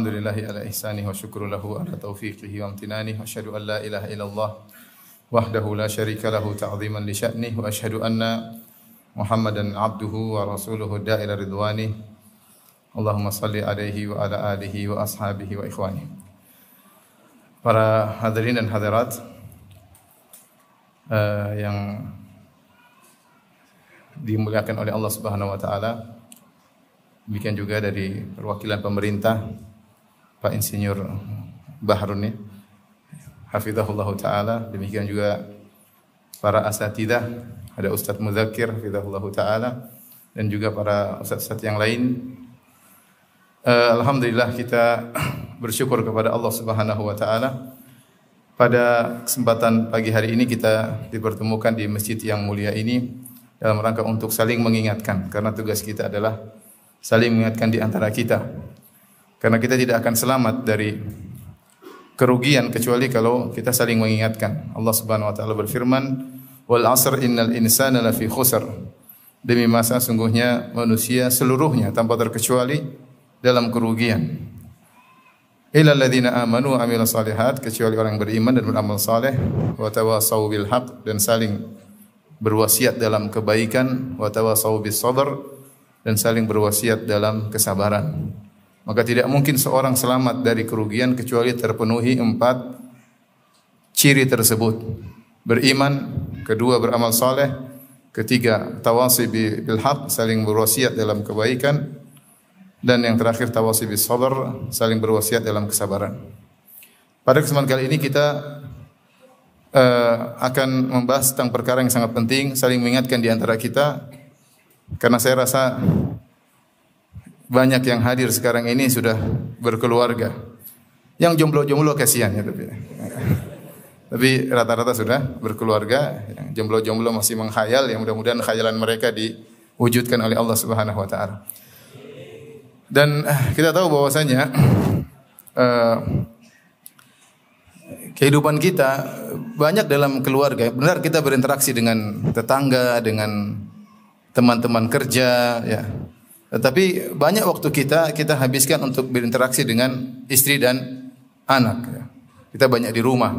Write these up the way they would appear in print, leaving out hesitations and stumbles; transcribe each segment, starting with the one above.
Alhamdulillahi ala ihsanihi wa syukru lahu ala taufiqihi wa amtinanihi wa asyhadu an la ilaha illallah wahdahu la syarika lahu ta'ziman li sya'nihi wa asyhadu anna Muhammadan abduhu wa rasuluhu da'ila ridwani. Allahumma salli alaihi wa ala alihi wa ashabihi wa ikhwani. Para hadirin dan hadirat yang dimuliakan oleh Allah Subhanahu wa taala, demikian juga dari perwakilan pemerintah Pak Insinyur Bahrun hafizahullah taala, demikian juga para asatidzah, ada Ustaz Mudzakir hafizahullah taala, dan juga para ustaz-ustaz yang lain. Alhamdulillah kita bersyukur kepada Allah Subhanahu wa taala. Pada kesempatan pagi hari ini kita dipertemukan di masjid yang mulia ini dalam rangka untuk saling mengingatkan, karena tugas kita adalah saling mengingatkan di antara kita. Karena kita tidak akan selamat dari kerugian kecuali kalau kita saling mengingatkan. Allah Subhanahu wa taala berfirman, "Wal 'asr innal insana lafi khusr." Demi masa sungguhnya manusia seluruhnya tanpa terkecuali dalam kerugian. Illal ladzina amanu wa amilus solihat, kecuali orang yang beriman dan beramal saleh, wa tawassaw bil haqq, dan saling berwasiat dalam kebaikan, wa tawassaw bis sabr, dan saling berwasiat dalam kesabaran. Maka tidak mungkin seorang selamat dari kerugian kecuali terpenuhi 4 ciri tersebut. Beriman, kedua beramal saleh, ketiga tawasi bil haq, saling berwasiat dalam kebaikan, dan yang terakhir tawasi bis sabr, saling berwasiat dalam kesabaran. Pada kesempatan kali ini kita akan membahas tentang perkara yang sangat penting, saling mengingatkan di antara kita. Karena saya rasa banyak yang hadir sekarang ini sudah berkeluarga. Yang jomblo-jomblo kasihan ya tapi rata-rata sudah berkeluarga. Yang jomblo-jomblo masih menghayal, yang mudah-mudahan khayalan mereka diwujudkan oleh Allah Subhanahu wa taala. Dan kita tahu bahwasanya kehidupan kita banyak dalam keluarga. Benar, kita berinteraksi dengan tetangga, dengan teman-teman kerja, ya. Tetapi banyak waktu kita habiskan untuk berinteraksi dengan istri dan anak. Ya. Kita banyak di rumah,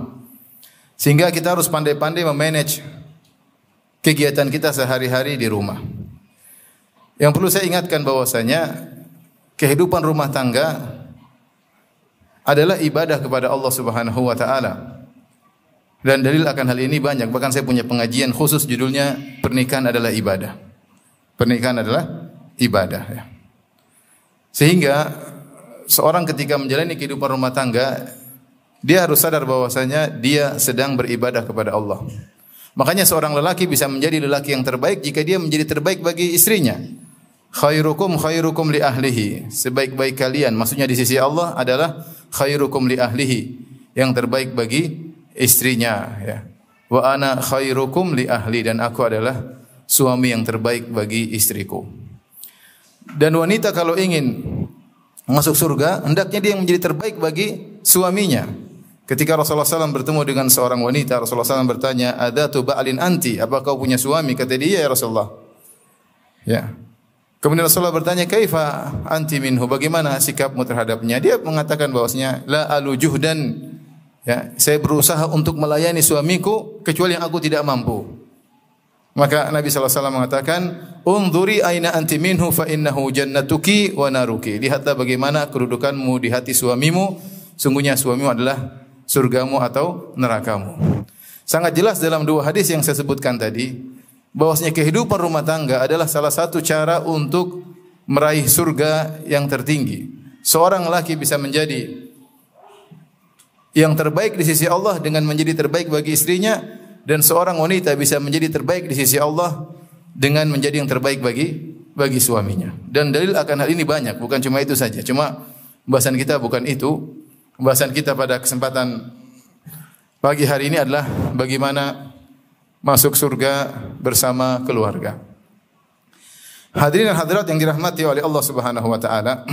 sehingga kita harus pandai-pandai memanage kegiatan kita sehari-hari di rumah. Yang perlu saya ingatkan bahwasanya kehidupan rumah tangga adalah ibadah kepada Allah Subhanahu wa taala. Dan dalil akan hal ini banyak. Bahkan saya punya pengajian khusus judulnya Pernikahan adalah Ibadah. Pernikahan adalah ibadah, ya. Sehingga seorang ketika menjalani kehidupan rumah tangga, dia harus sadar bahwasanya dia sedang beribadah kepada Allah. Makanya seorang lelaki bisa menjadi lelaki yang terbaik jika dia menjadi terbaik bagi istrinya. Khairukum khairukum li ahlihi. Sebaik-baik kalian, maksudnya di sisi Allah adalah khairukum li ahlihi, yang terbaik bagi istrinya, ya. Wa ana khairukum li ahli, dan aku adalah suami yang terbaik bagi istriku. Dan wanita kalau ingin masuk surga, hendaknya dia yang menjadi terbaik bagi suaminya. Ketika Rasulullah SAW bertemu dengan seorang wanita, Rasulullah SAW bertanya, "Adatu ba'lin anti?" Apa kau punya suami? Kata dia, "Ya Rasulullah." Ya. Kemudian Rasulullah bertanya, "Kaifa anti minhu?" Bagaimana sikapmu terhadapnya? Dia mengatakan bahwasanya, "La alu juhdan." Ya, saya berusaha untuk melayani suamiku kecuali yang aku tidak mampu. Maka Nabi SAW mengatakan, "Unzuri aina anti minhu fa innahu jannatuki wa naruki." Lihatlah bagaimana kedudukanmu di hati suamimu, sungguhnya suamimu adalah surgamu atau nerakamu. Sangat jelas dalam 2 hadis yang saya sebutkan tadi, bahwasanya kehidupan rumah tangga adalah salah satu cara untuk meraih surga yang tertinggi. Seorang laki bisa menjadi yang terbaik di sisi Allah dengan menjadi terbaik bagi istrinya, dan seorang wanita bisa menjadi terbaik di sisi Allah dengan menjadi yang terbaik bagi suaminya. Dan dalil akan hal ini banyak, bukan cuma itu saja. Cuma bahasan kita bukan itu. Bahasan kita pada kesempatan pagi hari ini adalah bagaimana masuk surga bersama keluarga. Hadirin dan hadirat yang dirahmati oleh Allah Subhanahu wa taala,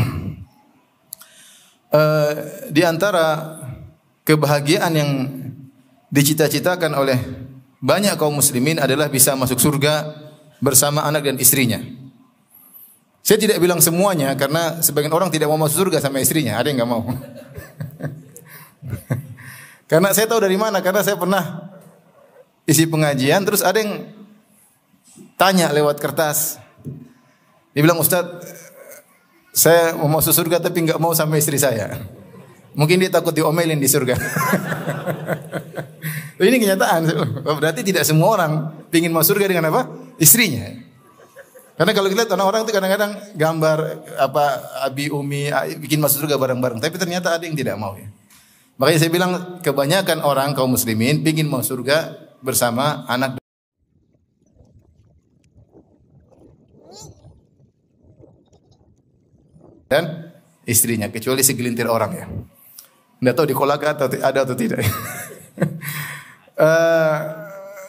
di antara kebahagiaan yang dicita-citakan oleh banyak kaum muslimin adalah bisa masuk surga bersama anak dan istrinya. Saya tidak bilang semuanya karena sebagian orang tidak mau masuk surga sama istrinya, ada yang enggak mau. Karena saya tahu dari mana, karena saya pernah isi pengajian terus ada yang tanya lewat kertas. Dia bilang, "Ustaz, saya mau masuk surga tapi enggak mau sama istri saya." Mungkin dia takut diomelin di surga. Ini kenyataan. Berarti tidak semua orang ingin masuk surga dengan apa? Istrinya. Karena kalau kita lihat orang-orang itu kadang-kadang gambar apa abi umi bikin masuk surga bareng-bareng, tapi ternyata ada yang tidak mau ya. Makanya saya bilang kebanyakan orang kaum muslimin ingin masuk surga bersama anak dan istrinya, kecuali segelintir orang ya. Tidak tahu di kolaka atau ada atau tidak.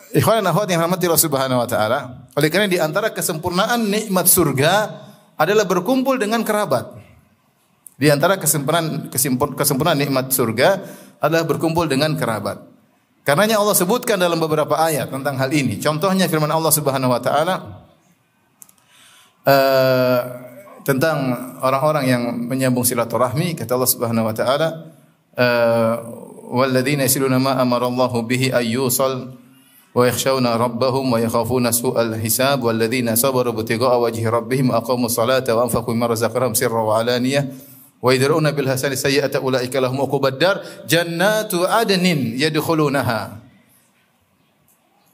Ikhwan dan akhwat yang rahmati Allah Subhanahu wa taala, oleh karena di antara kesempurnaan nikmat surga adalah berkumpul dengan kerabat. Di antara kesempurnaan nikmat surga adalah berkumpul dengan kerabat. Karenanya Allah sebutkan dalam beberapa ayat tentang hal ini. Contohnya firman Allah Subhanahu wa taala tentang orang-orang yang menyambung silaturahmi, kata Allah Subhanahu wa taala, walladzina yasiluna ma amara Allahu bihi ayyusal wa yakhshawna rabbahum wa yakhafuna su'al hisab walladzina sabaru ibtigha'a wajhi rabbihim aqamus salata wa anfaqu mimma razaqnahum sirran wa alaniyah wa yadra'una bil hasani sayyi'ata ulaika lahum uqubad dar jannatu adnin yadkhulunaha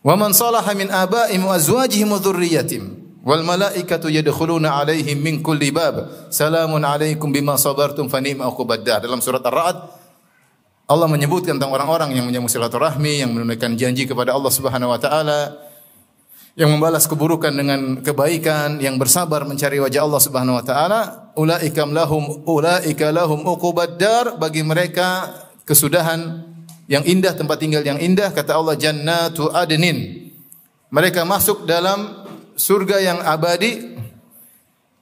wa man salaha min aba'ihim wa azwajihim wa dhurriyyatihim wal malaikatu yadkhuluna 'alaihim min kulli bab salamun 'alaikum bima sabartum fa ni'ma uqubad dar. Dalam surat Ar-Ra'd Allah menyebutkan tentang orang-orang yang menyambung silaturahmi, yang menunaikan janji kepada Allah Subhanahu wa taala, yang membalas keburukan dengan kebaikan, yang bersabar mencari wajah Allah Subhanahu wa taala, ulaika lahum uqubad dar, bagi mereka kesudahan yang indah, tempat tinggal yang indah, kata Allah jannatu adnin. Mereka masuk dalam surga yang abadi,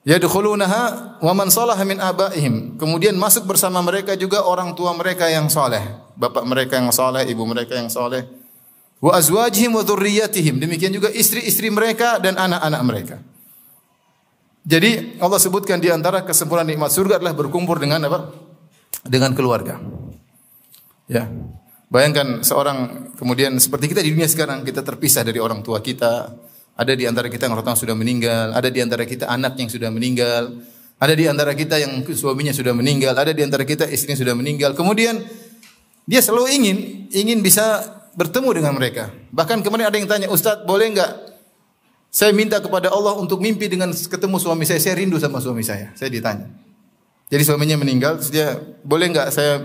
yadkhulunaha wa man salaha min abaihim. Kemudian masuk bersama mereka juga orang tua mereka yang saleh, bapak mereka yang saleh, ibu mereka yang saleh. Wa azwajihim wa dzurriyyatihim. Demikian juga istri-istri mereka dan anak-anak mereka. Jadi Allah sebutkan di antara kesempurnaan nikmat surga adalah berkumpul dengan apa? Dengan keluarga. Ya. Bayangkan seorang kemudian seperti kita di dunia sekarang, kita terpisah dari orang tua kita. Ada di antara kita yang orang tua sudah meninggal, ada di antara kita anak yang sudah meninggal, ada di antara kita yang suaminya sudah meninggal, ada di antara kita istrinya sudah meninggal. Kemudian dia selalu ingin bisa bertemu dengan mereka. Bahkan kemarin ada yang tanya, "Ustaz, boleh enggak saya minta kepada Allah untuk mimpi dengan ketemu suami saya? Saya rindu sama suami saya." Saya ditanya. Jadi suaminya meninggal, terus dia, "Boleh enggak saya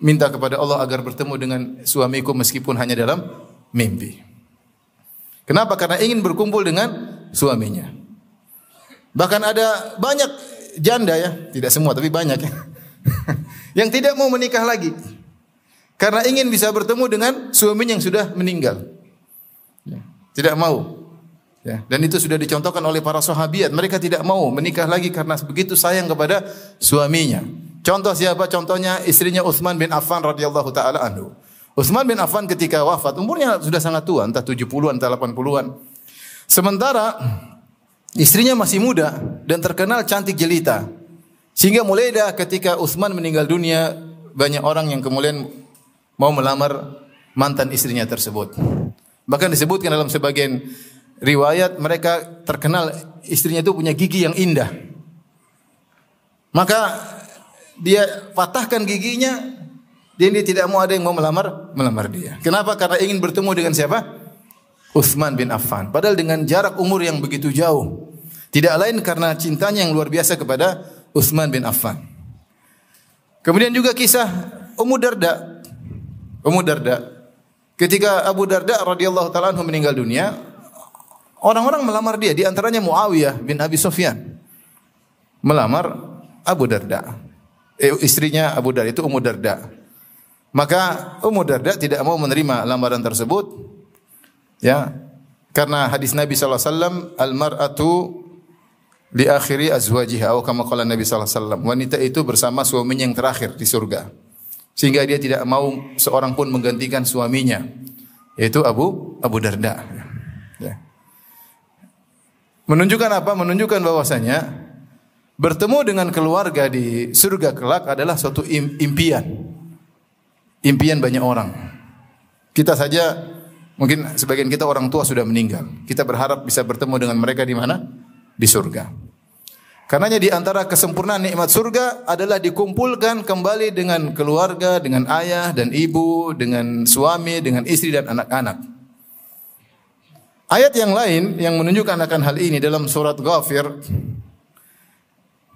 minta kepada Allah agar bertemu dengan suamiku meskipun hanya dalam mimpi?" Kenapa? Karena ingin berkumpul dengan suaminya. Bahkan ada banyak janda ya, tidak semua tapi banyak ya, yang tidak mau menikah lagi karena ingin bisa bertemu dengan suaminya yang sudah meninggal. Tidak mau. Ya, dan itu sudah dicontohkan oleh para sahabiat. Mereka tidak mau menikah lagi karena begitu sayang kepada suaminya. Contoh siapa? Contohnya istrinya Utsman bin Affan radhiyallahu taala anhu. Utsman bin Affan ketika wafat umurnya sudah sangat tua, entah 70-an entah 80-an. Sementara istrinya masih muda dan terkenal cantik jelita. Sehingga mulai dah ketika Utsman meninggal dunia, banyak orang yang kemudian mau melamar mantan istrinya tersebut. Bahkan disebutkan dalam sebagian riwayat mereka terkenal istrinya itu punya gigi yang indah. Maka dia patahkan giginya. Dan dia tidak mau ada yang mau melamar dia. Kenapa? Karena ingin bertemu dengan siapa? Utsman bin Affan. Padahal dengan jarak umur yang begitu jauh. Tidak lain karena cintanya yang luar biasa kepada Utsman bin Affan. Kemudian juga kisah Ummu Darda. Ummu Darda. Ketika Abu Darda radhiyallahu taala anhu meninggal dunia, orang-orang melamar dia, di antaranya Muawiyah bin Abi Sufyan. Melamar Abu Darda. Istrinya Abu Darda itu Ummu Darda. Maka Ummu Darda tidak mau menerima lamaran tersebut, ya, karena hadis Nabi sallallahu alaihi wasallam, al-mar'atu li akhiri azwajiha, atau kama qala Nabi sallallahu alaihi wasallam, wanita itu bersama suaminya yang terakhir di surga. Sehingga dia tidak mau seorang pun menggantikan suaminya, yaitu Abu Darda. Ya. Menunjukkan apa? Menunjukkan bahwasanya bertemu dengan keluarga di surga kelak adalah suatu impian. Impian banyak orang. Kita saja, mungkin sebagian kita orang tua sudah meninggal. Kita berharap bisa bertemu dengan mereka di mana? Di surga. Karenanya di antara kesempurnaan nikmat surga adalah dikumpulkan kembali dengan keluarga, dengan ayah dan ibu, dengan suami, dengan istri dan anak-anak. Ayat yang lain yang menunjukkan akan hal ini dalam surat Ghafir,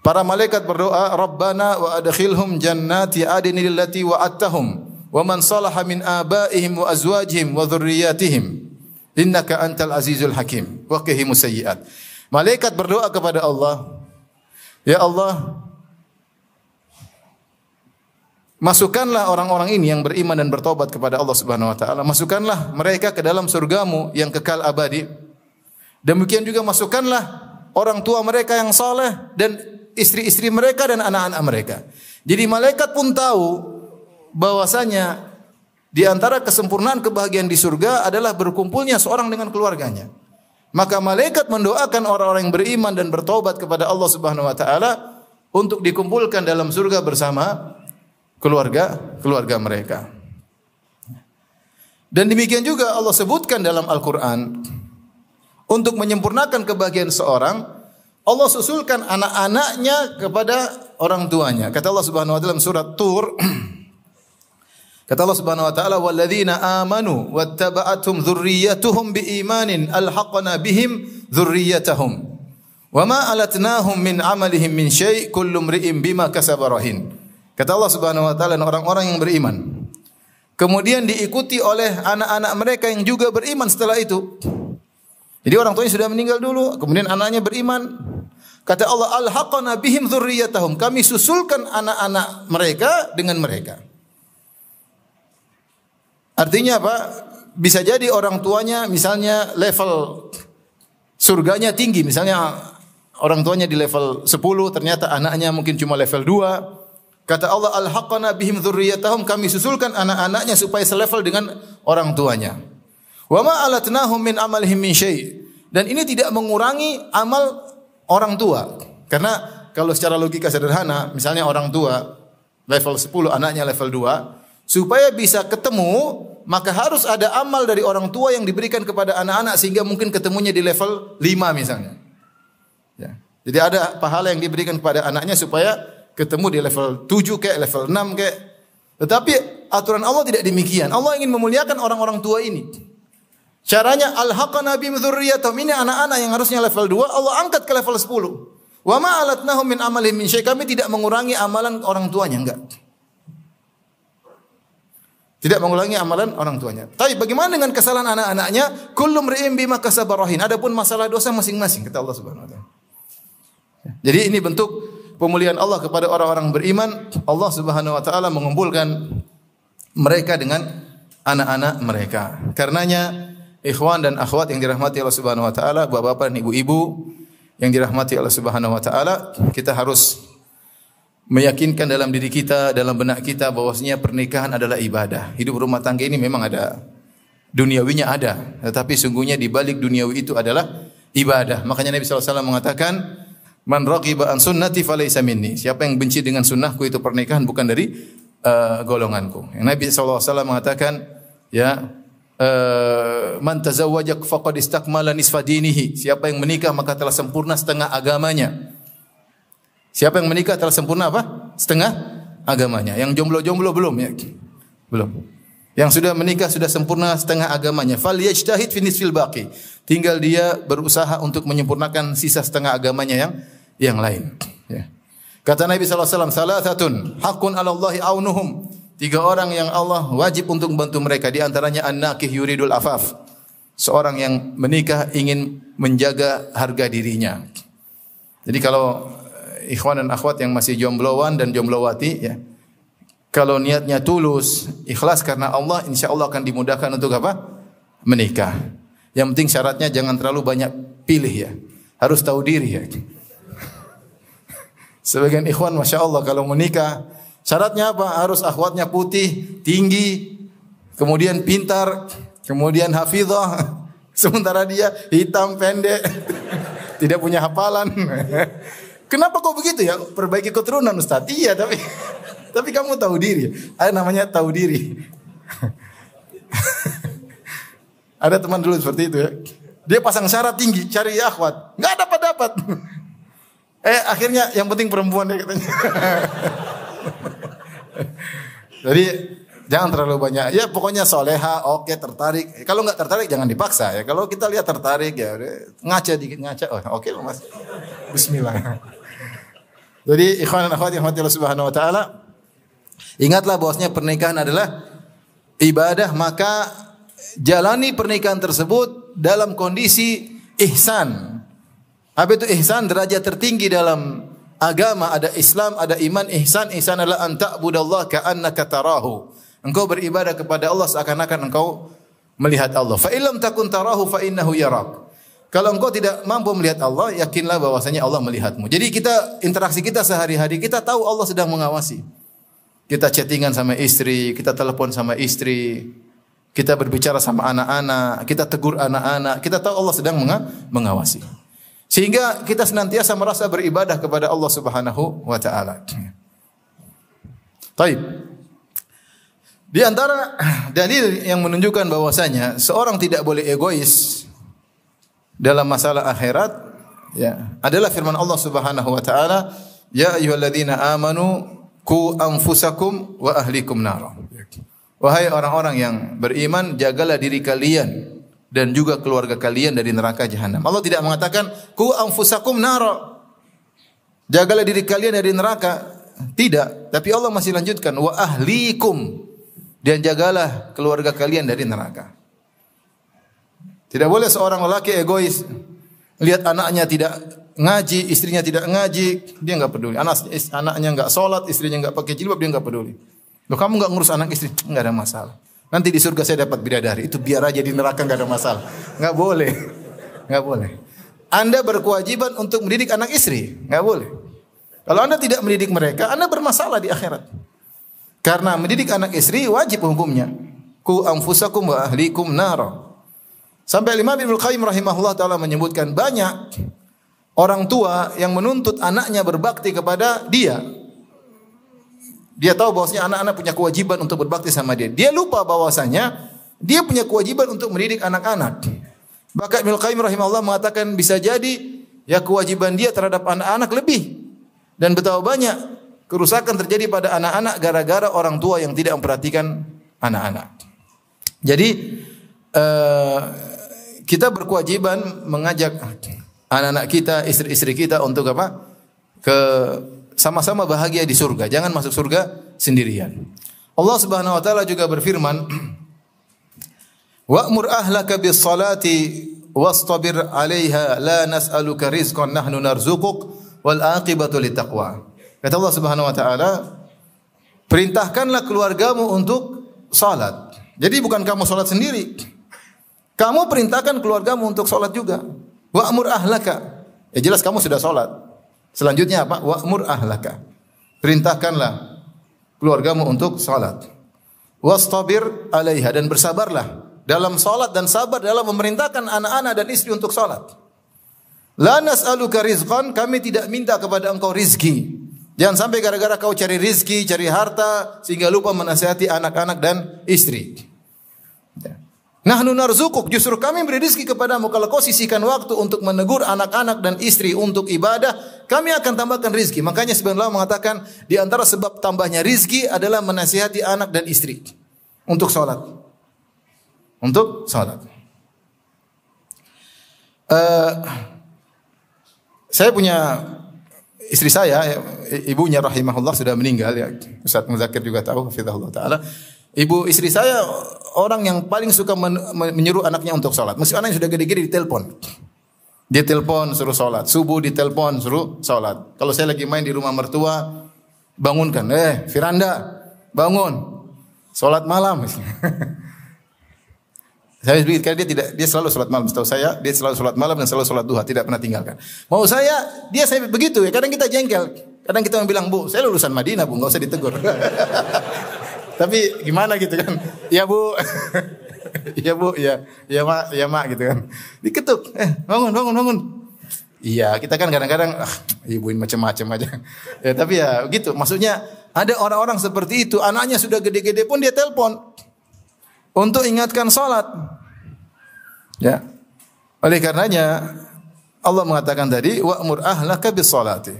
para malaikat berdoa, Rabbana wa adkhilhum jannati adnin allati wa'adtahum wa man salaha min abaihim wa azwajihim wa dhurriyyatihim innaka antal azizul hakim wa qihimus sayyi'at. Malaikat berdoa kepada Allah, ya Allah, masukkanlah orang-orang ini yang beriman dan bertobat kepada Allah Subhanahu wa taala, masukkanlah mereka ke dalam surgamu yang kekal abadi. Demikian juga masukkanlah orang tua mereka yang saleh dan istri-istri mereka dan anak-anak mereka. Jadi malaikat pun tahu bahwasanya di antara kesempurnaan kebahagiaan di surga adalah berkumpulnya seorang dengan keluarganya. Maka malaikat mendoakan orang-orang yang beriman dan bertobat kepada Allah Subhanahu wa taala untuk dikumpulkan dalam surga bersama keluarga mereka. Dan demikian juga Allah sebutkan dalam Al-Qur'an untuk menyempurnakan kebahagiaan seorang, Allah susulkan anak-anaknya kepada orang tuanya. Kata Allah Subhanahu wa taala dalam surat Tur, kata Allah Subhanahu wa taala, walladzina amanu wattaba'athum dzurriyyatuhum biimanin alhaqna bihim dzurriyyatahum wama alatnahum min amalihim min syai' kullu imri'in bima kasaba rahin. Kata Allah Subhanahu wa taala, orang-orang yang beriman kemudian diikuti oleh anak-anak mereka yang juga beriman setelah itu. Jadi orang tuanya sudah meninggal dulu, kemudian anaknya beriman. Kata Allah, alhaqna bihim dzurriyyatahum, kami susulkan anak-anak mereka dengan mereka. Artinya apa? Bisa jadi orang tuanya misalnya level surganya tinggi, misalnya orang tuanya di level 10, ternyata anaknya mungkin cuma level 2. Kata Allah, alhaqna bihim dzurriyyatahum, kami susulkan anak-anaknya supaya selevel dengan orang tuanya. Wa ma alatnahum min amalihim min syai'. Dan ini tidak mengurangi amal orang tua. Karena kalau secara logika sederhana, misalnya orang tua level 10, anaknya level 2, supaya bisa ketemu, maka harus ada amal dari orang tua yang diberikan kepada anak-anak sehingga mungkin ketemunya di level 5 misalnya. Ya. Jadi ada pahala yang diberikan kepada anaknya supaya ketemu di level 7 kayak level 6 kayak. Tetapi aturan Allah tidak demikian. Allah ingin memuliakan orang-orang tua ini. Caranya alhaqna bihim dzurriyyatahum, ini anak-anak yang harusnya level 2 Allah angkat ke level 10. Wa ma alatnahum min amalihim min syai', kami tidak mengurangi amalan orang tuanya, enggak. Tidak mengulangi amalan orang tuanya. Tapi bagaimana dengan kesalahan anak-anaknya? Kullu mri'in bima kasaba rahin. Adapun masalah dosa masing-masing, kata Allah Subhanahu wa taala. Jadi ini bentuk pemulihan Allah kepada orang-orang beriman. Allah Subhanahu wa taala mengumpulkan mereka dengan anak-anak mereka. Karenanya ikhwan dan akhwat yang dirahmati Allah Subhanahu wa taala, bapak-bapak dan ibu-ibu yang dirahmati Allah Subhanahu wa taala, kita harus meyakinkan dalam diri kita, dalam benak kita bahwasanya pernikahan adalah ibadah. Hidup rumah tangga ini memang ada duniawinya ada, tetapi sungguhnya di balik duniawi itu adalah ibadah. Makanya Nabi SAW mengatakan, "Man raghiba an sunnati falaysa minni." Siapa yang benci dengan sunnahku itu pernikahan bukan dari golonganku. Yang Nabi SAW mengatakan, ya, man tazawwaja faqad istakmala nisfa dinihi. Siapa yang menikah maka telah sempurna setengah agamanya. Siapa yang menikah telah sempurna apa? Setengah agamanya. Yang jomblo-jomblo belum ya? Belum. Yang sudah menikah sudah sempurna setengah agamanya. Falyajtahid fi nisfil baqi. Tinggal dia berusaha untuk menyempurnakan sisa setengah agamanya yang lain. Ya. Kata Nabi SAW, salasatun haqqun 'ala Allahi aunuhum. 3 orang yang Allah wajib untuk membantu mereka. Di antaranya an-nakih yuridul afaf. Seorang yang menikah ingin menjaga harga dirinya. Jadi kalau ikhwan dan akhwat yang masih jombloan dan jomblowati, ya, kalau niatnya tulus, ikhlas karena Allah, insya Allah akan dimudahkan untuk apa? Menikah. Yang penting syaratnya jangan terlalu banyak pilih ya. Harus tahu diri ya. Sebagian ikhwan Masya Allah kalau menikah, syaratnya apa? Harus akhwatnya putih, tinggi, kemudian pintar, kemudian hafizah. Sementara dia hitam, pendek. Tidak punya hafalan. Kenapa kok begitu ya? Perbaiki keturunan Ustaz. Iya, tapi kamu tahu diri. Ada namanya tahu diri. Ada teman dulu seperti itu ya. Dia pasang syarat tinggi, cari akhwat. Enggak dapat-dapat. Akhirnya yang penting perempuan dia katanya. Jadi jangan terlalu banyak. Ya pokoknya soleha, oke, tertarik. Kalau enggak tertarik jangan dipaksa ya. Kalau kita lihat tertarik ya ngaca dikit ngaca. Oh, oke Mas. Bismillah. Jadi ikhwan dan akhwat yang Allah Subhanahu wa taala, ingatlah bahwasanya pernikahan adalah ibadah, maka jalani pernikahan tersebut dalam kondisi ihsan. Apa itu ihsan? Derajat tertinggi dalam agama, ada Islam, ada iman. Ihsan adalah an ta'budallaha ka'annaka tarahu. Engkau beribadah kepada Allah seakan-akan engkau melihat Allah. Fa illam takun tarahu fa innahu yarak. Kalau engkau tidak mampu melihat Allah, yakinlah bahwasanya Allah melihatmu. Jadi interaksi kita sehari-hari, kita tahu Allah sedang mengawasi. Kita chattingan sama istri, kita telepon sama istri, kita berbicara sama anak-anak, kita tegur anak-anak, kita tahu Allah sedang mengawasi. Sehingga kita senantiasa merasa beribadah kepada Allah Subhanahu wa taala. Baik. Di antara dalil yang menunjukkan bahwasanya seorang tidak boleh egois dalam masalah akhirat ya, adalah firman Allah Subhanahu wa taala, "Ya ayyuhalladzina amanu qu anfusakum wa ahlikum nar." Wahai orang-orang yang beriman, jagalah diri kalian dan juga keluarga kalian dari neraka jahanam. Allah tidak mengatakan ku anfusakum nara. Jagalah diri kalian dari neraka. Tidak, tapi Allah masih lanjutkan wa ahlikum, dan jagalah keluarga kalian dari neraka. Tidak boleh seorang lelaki egois, lihat anaknya tidak ngaji, istrinya tidak ngaji, dia enggak peduli. Anaknya enggak salat, istrinya enggak pakai jilbab, dia enggak peduli. Loh, kamu enggak ngurus anak istri? Enggak ada masalah. Nanti di surga saya dapat bidadari. Itu biar aja, di neraka enggak ada masalah. Enggak boleh. Enggak boleh. Anda berkewajiban untuk mendidik anak istri. Enggak boleh. Kalau Anda tidak mendidik mereka, Anda bermasalah di akhirat. Karena mendidik anak istri wajib hukumnya. Ku anfusakum wa ahlikum nara. Sampai Imam Ibnu Qayyim rahimahullah taala menyebutkan banyak orang tua yang menuntut anaknya berbakti kepada dia. Dia tahu bahwasanya anak-anak punya kewajiban untuk berbakti sama dia. Dia lupa bahwasanya dia punya kewajiban untuk mendidik anak-anak. Bahkan Ibnu Qayyim rahimahullah mengatakan bisa jadi ya kewajiban dia terhadap anak-anak lebih. Dan betapa banyak kerusakan terjadi pada anak-anak gara-gara orang tua yang tidak memperhatikan anak-anak. Jadi kita berkewajiban mengajak anak-anak kita, istri-istri kita untuk apa? Sama-sama bahagia di surga. Jangan masuk surga sendirian. Allah Subhanahu wa taala juga berfirman, "Wa'mur ahlaka bis-salati wastabir 'alaiha la nas'aluka rizqan nahnu narzuquk wal 'aqibatu littaqwa." Kata Allah Subhanahu wa taala, perintahkanlah keluargamu untuk salat. Jadi bukan kamu salat sendiri. Kamu perintahkan keluargamu untuk salat juga. Wa'mur ahlaka. Ya jelas kamu sudah salat. Selanjutnya apa? Wa'mur ahlaka. Perintahkanlah keluargamu untuk salat. Wastabir 'alaiha, dan bersabarlah dalam salat dan sabar dalam memerintahkan anak-anak dan istri untuk salat. La nas'aluka rizqan, kami tidak minta kepada engkau rizki. Jangan sampai gara-gara kau cari rizki, cari harta sehingga lupa menasihati anak-anak dan istri. Nahnu narzukuk, justru kami beri rizki kepadamu. Kalau kau sisihkan waktu untuk menegur anak-anak dan istri untuk ibadah, kami akan tambahkan rizki. Makanya sebenarnya Allah mengatakan di antara sebab tambahnya rizki adalah menasihati anak dan istri untuk salat. Untuk salat. Saya punya istri saya, ibunya rahimahullah sudah meninggal ya. Ustaz Muzakir juga tahu, hafizahullah taala. Ibu istri saya orang yang paling suka menyuruh anaknya untuk salat. Mesti anaknya sudah gede-gede ditelepon. Dia telepon suruh salat. Subuh ditelepon suruh salat. Kalau saya lagi main di rumah mertua, bangunkan. Firanda, bangun. Salat malam. Saya pikir dia selalu salat malam. Setahu saya dia selalu salat malam dan selalu salat duha, tidak pernah tinggalkan. Mau saya begitu ya. Kadang kita jengkel. Kadang kita bilang, "Bu, saya lulusan Madinah, Bu, enggak usah ditegur." Tapi gimana gitu kan? "Ya, Bu." "Ya, Bu, ya Mak, gitu kan. Diketuk. Bangun. Iya, kita kan kadang-kadang ibuin macam-macam aja. Ya, tapi ya gitu. Maksudnya ada orang-orang seperti itu, anaknya sudah gede-gede pun dia telepon untuk ingatkan salat. Ya. Oleh karenanya Allah mengatakan tadi wa'mur ahlaka bis salati.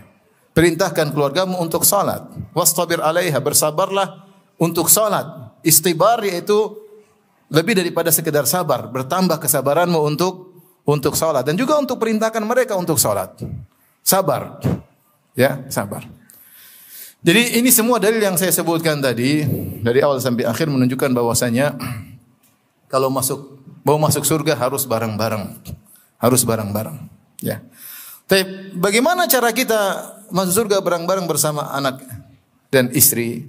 Perintahkan keluargamu untuk salat. Wastabir 'alaiha, bersabarlah untuk salat. Istibar yaitu lebih daripada sekedar sabar, bertambah kesabaranmu untuk salat dan juga untuk perintahkan mereka untuk salat. Sabar. Ya, sabar. Jadi ini semua dalil yang saya sebutkan tadi dari awal sampai akhir menunjukkan bahwasanya kalau mau masuk surga harus bareng-bareng. Harus bareng-bareng, ya. Tapi bagaimana cara kita masuk surga bareng-bareng bersama anak dan istri?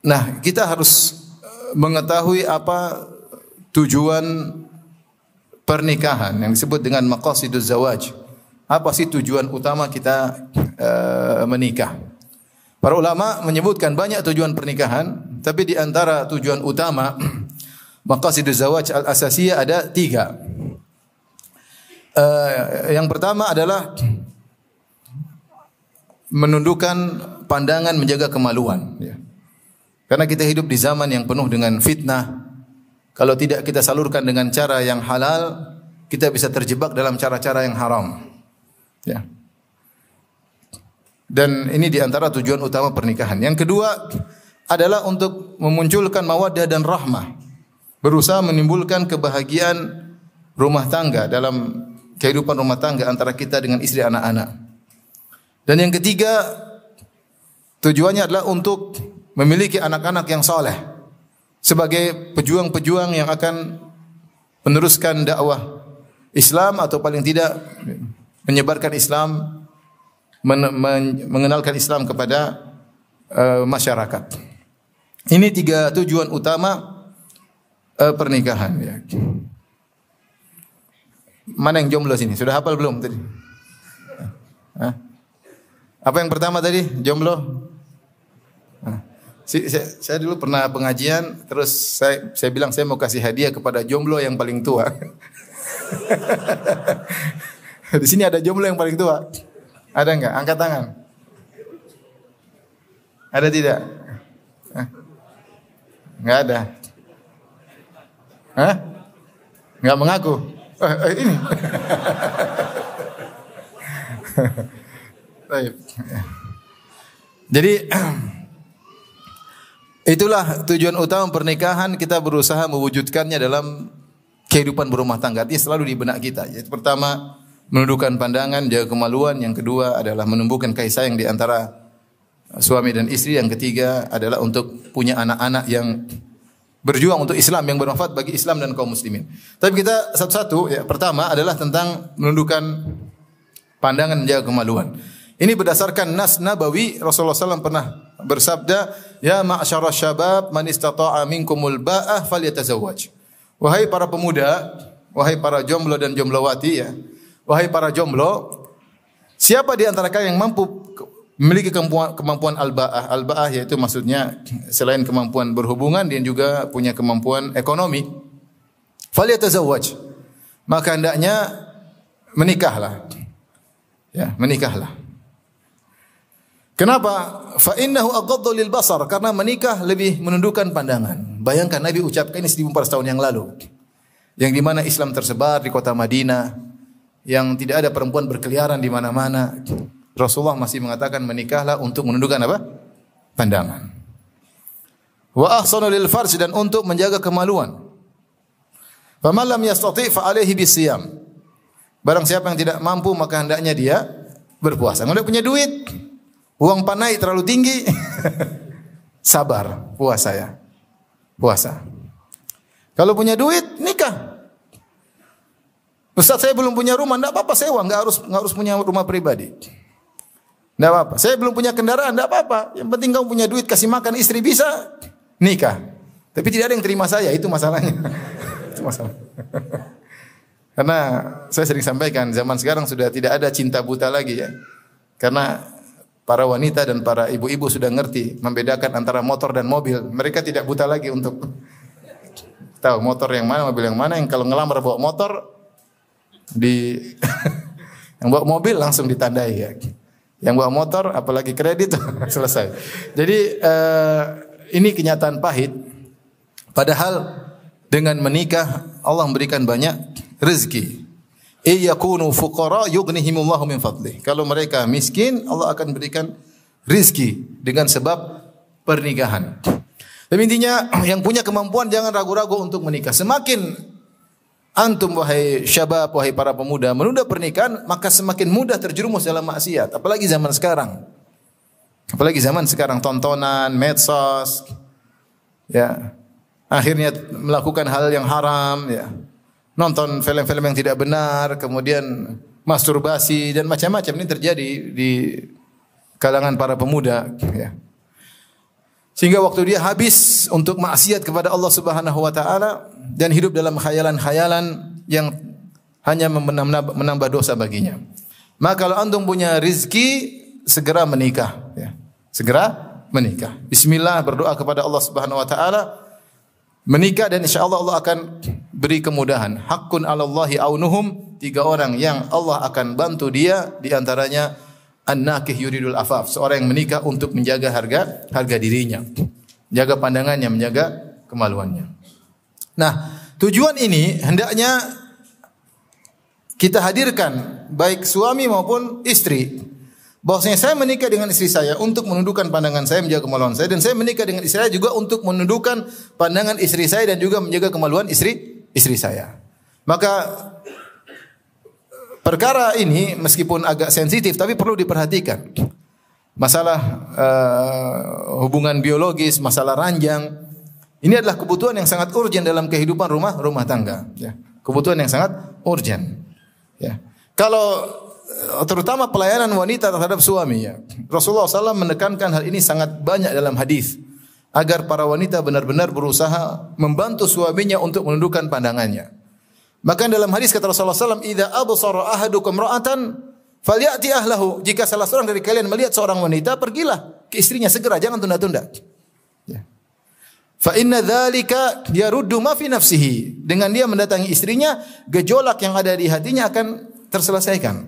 Nah, kita harus mengetahui apa tujuan pernikahan yang disebut dengan maqasiduz zawaj. Apa sih tujuan utama kita menikah? Para ulama menyebutkan banyak tujuan pernikahan, tapi di antara tujuan utama maqasiduz zawaj al-asasiyah ada 3. Yang pertama adalah menundukkan pandangan, menjaga kemaluan. Ya. Karena kita hidup di zaman yang penuh dengan fitnah. Kalau tidak kita salurkan dengan cara yang halal, kita bisa terjebak dalam cara-cara yang haram. Ya. Dan ini di antara tujuan utama pernikahan. Yang kedua adalah untuk memunculkan mawaddah dan rahmah. Berusaha menimbulkan kebahagiaan rumah tangga dalam kehidupan rumah tangga antara kita dengan istri anak-anak. Dan yang ketiga tujuannya adalah untuk memiliki anak-anak yang saleh. Sebagai pejuang-pejuang yang akan meneruskan dakwah Islam atau paling tidak menyebarkan Islam, mengenalkan Islam kepada masyarakat. Ini 3 tujuan utama pernikahan. Ya. Mana yang jomblo sini? Sudah hafal belum tadi? Hah? Apa yang pertama tadi? Jomblo? Saya dulu pernah pengajian, terus saya bilang saya mau kasih hadiah kepada jomblo yang paling tua. Di sini ada jomblo yang paling tua. Ada enggak? Angkat tangan. Ada tidak? Enggak ada. Hah? Enggak mengaku. Ini. Baik. Jadi itulah tujuan utama pernikahan, kita berusaha mewujudkannya dalam kehidupan berumah tangga. Ini selalu di benak kita. Yaitu pertama, menundukkan pandangan, jaga kemaluan. Yang kedua adalah menumbuhkan kasih sayang di antara suami dan istri. Yang ketiga adalah untuk punya anak-anak yang berjuang untuk Islam, yang bermanfaat bagi Islam dan kaum muslimin. Tapi kita satu-satu, ya, pertama adalah tentang menundukkan pandangan, menjaga kemaluan. Ini berdasarkan nas nabawi. Rasulullah SAW pernah bersabda, ya ma'syarasy syabab man istata'a minkumul ba'ah falyatazawwaj. Wahai para pemuda, wahai para jomblo dan jomblowati, ya, wahai para jomblo, siapa di antara kalian yang mampu memiliki kemampuan al-ba'ah? Al-ba'ah yaitu maksudnya selain kemampuan berhubungan, dia juga punya kemampuan ekonomi. Falyatazawwaj. Maka hendaknya menikahlah. Ya, menikahlah. Kenapa? Fa innahu aghaddu lil basar, karena menikah lebih menundukkan pandangan. Bayangkan Nabi ucapkan ini 1400 tahun yang lalu. Yang di mana Islam tersebar di kota Madinah, yang tidak ada perempuan berkeliaran di mana-mana. Rasulullah masih mengatakan menikahlah untuk menundukkan apa? Pandangan. Wa ahsanu lil farj, dan untuk menjaga kemaluan. Faman lam yastati' fa alaihi bisiyam. Barang siapa yang tidak mampu maka hendaknya dia berpuasa. Kalau punya duit, uang panai terlalu tinggi, sabar, puasa ya. Puasa. Kalau punya duit, nikah. Ustaz, saya belum punya rumah, enggak apa-apa sewa, enggak harus punya rumah pribadi. Enggak apa-apa. Saya belum punya kendaraan, enggak apa-apa. Yang penting kamu punya duit, kasih makan istri bisa, nikah. Tapi tidak ada yang terima saya, itu masalahnya. Itu masalah. Karena saya sering sampaikan, zaman sekarang sudah tidak ada cinta buta lagi ya. Karena para wanita dan para ibu-ibu sudah ngerti membedakan antara motor dan mobil. Mereka tidak buta lagi untuk tahu motor yang mana, mobil yang mana. Yang kalau ngelamar bawa motor Yang bawa mobil langsung ditandai ya. Yang bawa motor apalagi kredit selesai. Jadi ini kenyataan pahit. Padahal dengan menikah Allah memberikan banyak rezeki. Yakunu fuqara yughnihimullahu min fadlih. Kalau mereka miskin, Allah akan berikan rezeki dengan sebab pernikahan. Tapi intinya yang punya kemampuan jangan ragu-ragu untuk menikah. Semakin antum wahai syabab, wahai para pemuda menunda pernikahan, maka semakin mudah terjerumus dalam maksiat. Apalagi zaman sekarang. Apalagi zaman sekarang tontonan, medsos, ya. Akhirnya melakukan hal yang haram, ya. Nonton film-film yang tidak benar, kemudian masturbasi dan macam-macam ini terjadi di kalangan para pemuda, ya. Sehingga waktu dia habis untuk maksiat kepada Allah Subhanahu wa taala dan hidup dalam khayalan-khayalan yang hanya menambah dosa baginya. Maka kalau antum punya rezeki, segera menikah, ya. Segera menikah. Bismillah, berdoa kepada Allah Subhanahu wa taala, menikah dan insyaallah Allah akan beri kemudahan. Haqqun 'alallahi aunuhum, 3 orang yang Allah akan bantu dia, di antaranya an-nakih yuridul afaf, seorang yang menikah untuk menjaga harga dirinya, menjaga pandangannya, menjaga kemaluannya. Nah, tujuan ini hendaknya kita hadirkan baik suami maupun istri. Bahwasanya saya menikah dengan istri saya untuk menundukkan pandangan saya, menjaga kemaluan saya, dan saya menikah dengan istri saya juga untuk menundukkan pandangan istri saya dan juga menjaga kemaluan istri saya. Maka perkara ini meskipun agak sensitif tapi perlu diperhatikan. Masalah hubungan biologis, masalah ranjang, ini adalah kebutuhan yang sangat urgen dalam kehidupan rumah tangga, ya. Kebutuhan yang sangat urgen, ya. Kalau terutama pelayanan wanita terhadap suami, ya. Rasulullah SAW menekankan hal ini sangat banyak dalam hadis agar para wanita benar-benar berusaha membantu suaminya untuk menundukkan pandangannya. Maka dalam hadis kata Rasulullah SAW, "Idza absara ahadukum ra'atan falyati ahlahu." Jika salah seorang dari kalian melihat seorang wanita, pergilah ke istrinya segera, jangan tunda-tunda. Ya. Fa inna dzalika yaruddu ma fi nafsihi. Dengan dia mendatangi istrinya, gejolak yang ada di hatinya akan terselesaikan.